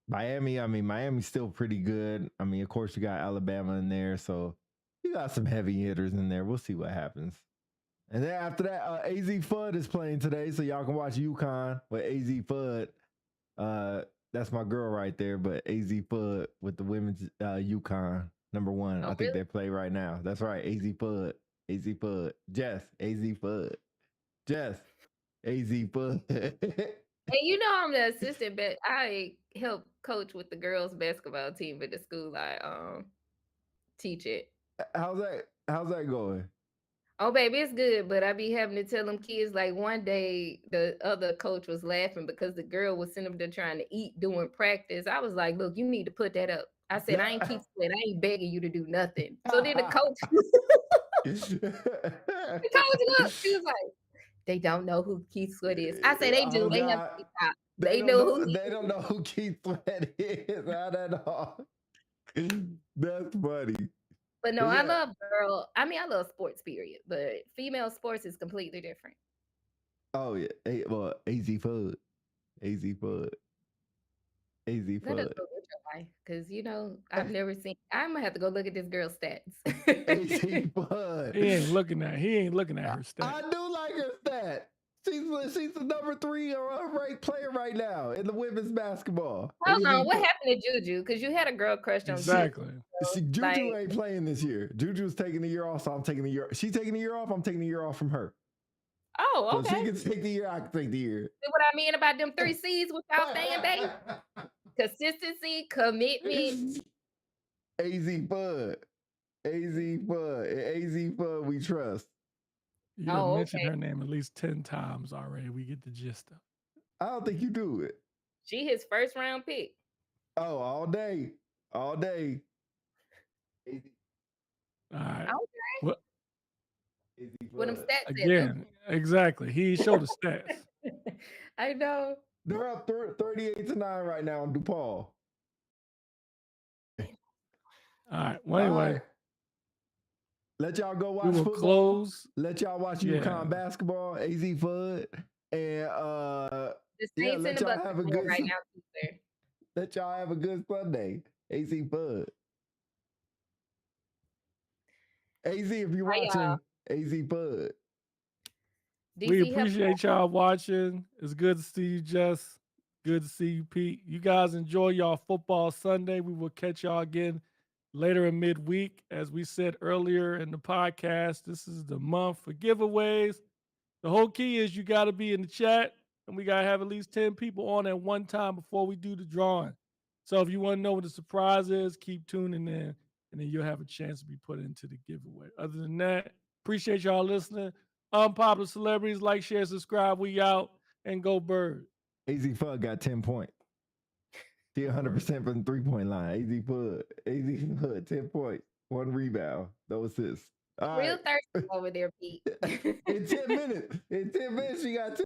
Miami's still pretty good. I mean, of course, you got Alabama in there, so you got some heavy hitters in there. We'll see what happens. And then after that, AZ Fudd is playing today, so y'all can watch UConn with AZ Fudd. That's my girl right there, but AZ Fudd with the women's UConn #1. I think they play right now. That's right, AZ Fudd. Jess, AZ Fudd. Jess, AZ Bud. And you know I'm the assistant, but I help coach with the girls basketball team at the school I teach it. How's that going? Oh, baby, it's good, but I be having to tell them kids like one day the other coach was laughing because the girl was sitting up there trying to eat during practice. I was like, look, you need to put that up. I said, I ain't keep sweat. I ain't begging you to do nothing. So then the coach, the coach looked, she was like, they don't know who Keith Sweat is. I said they do. Oh, They have God. TikTok. They They don't know know. who he They don't know who Keith Sweat is. Not at all. That's funny. But no, But I yeah. love I love sports, period. But female sports is completely different. Oh yeah. Well, AZ Fud. AZ Fud. AZ Let us Fud. go with your life, because you know I've never seen. I'm gonna have to go look at this girl's stats. AZ Fud. He ain't looking at her stats. I do like her stat. She's the number 3 ranked player right now in the women's basketball. Hold on, AZ what Fud. happened to Juju? Because you had a girl crush on Exactly. See, Juju Like- ain't playing this year. Juju's taking the year off, so I'm taking the year. She's taking the year off. I'm taking the year off from her. Oh, So okay. she can take the year. I can take the year. See what I mean about them 3 C's with y'all fan base? Consistency, commitment. AZ Bud. AZ Bud. AZ Bud, we trust. You have Oh, mentioned okay. her name at least 10 times already. We get the gist of it. I don't think you do it. She his first round pick. Oh, all day. All day. AZ All right. Okay. Well, With them Bud. stats at, again, exactly. He showed the stats. I know. They're up 38-9 right now on DePaul. All right. Well, All anyway, right. Let y'all go we watch will football. close. Let y'all watch Yeah. UConn basketball, AZ Fud. And The yeah, Saints let and the y'all Bucks have are a playing good right now. Too, sir. let y'all have a good Sunday. AZ Fud. AZ, if you're Bye, y'all. watching, AZ Fud. We DC help. appreciate y'all watching. It's good to see you, Jess. Good to see you, Pete. You guys enjoy y'all football Sunday. We will catch y'all again later in midweek. As we said earlier in the podcast, this is the month for giveaways. The whole key is you got to be in the chat, and we got to have at least 10 people on at one time before we do the drawing. So if you want to know what the surprise is, keep tuning in, and then you'll have a chance to be put into the giveaway. Other than that, appreciate y'all listening. Unpopular celebrities, like, share, subscribe. We out, and go Bird. AZ Fud got 10 points. He 100% from the 3-point line. AZ Fud, 10 points, 1 rebound, no assists. All Real right. thirsty over there, Pete. In 10 minutes, you got 10.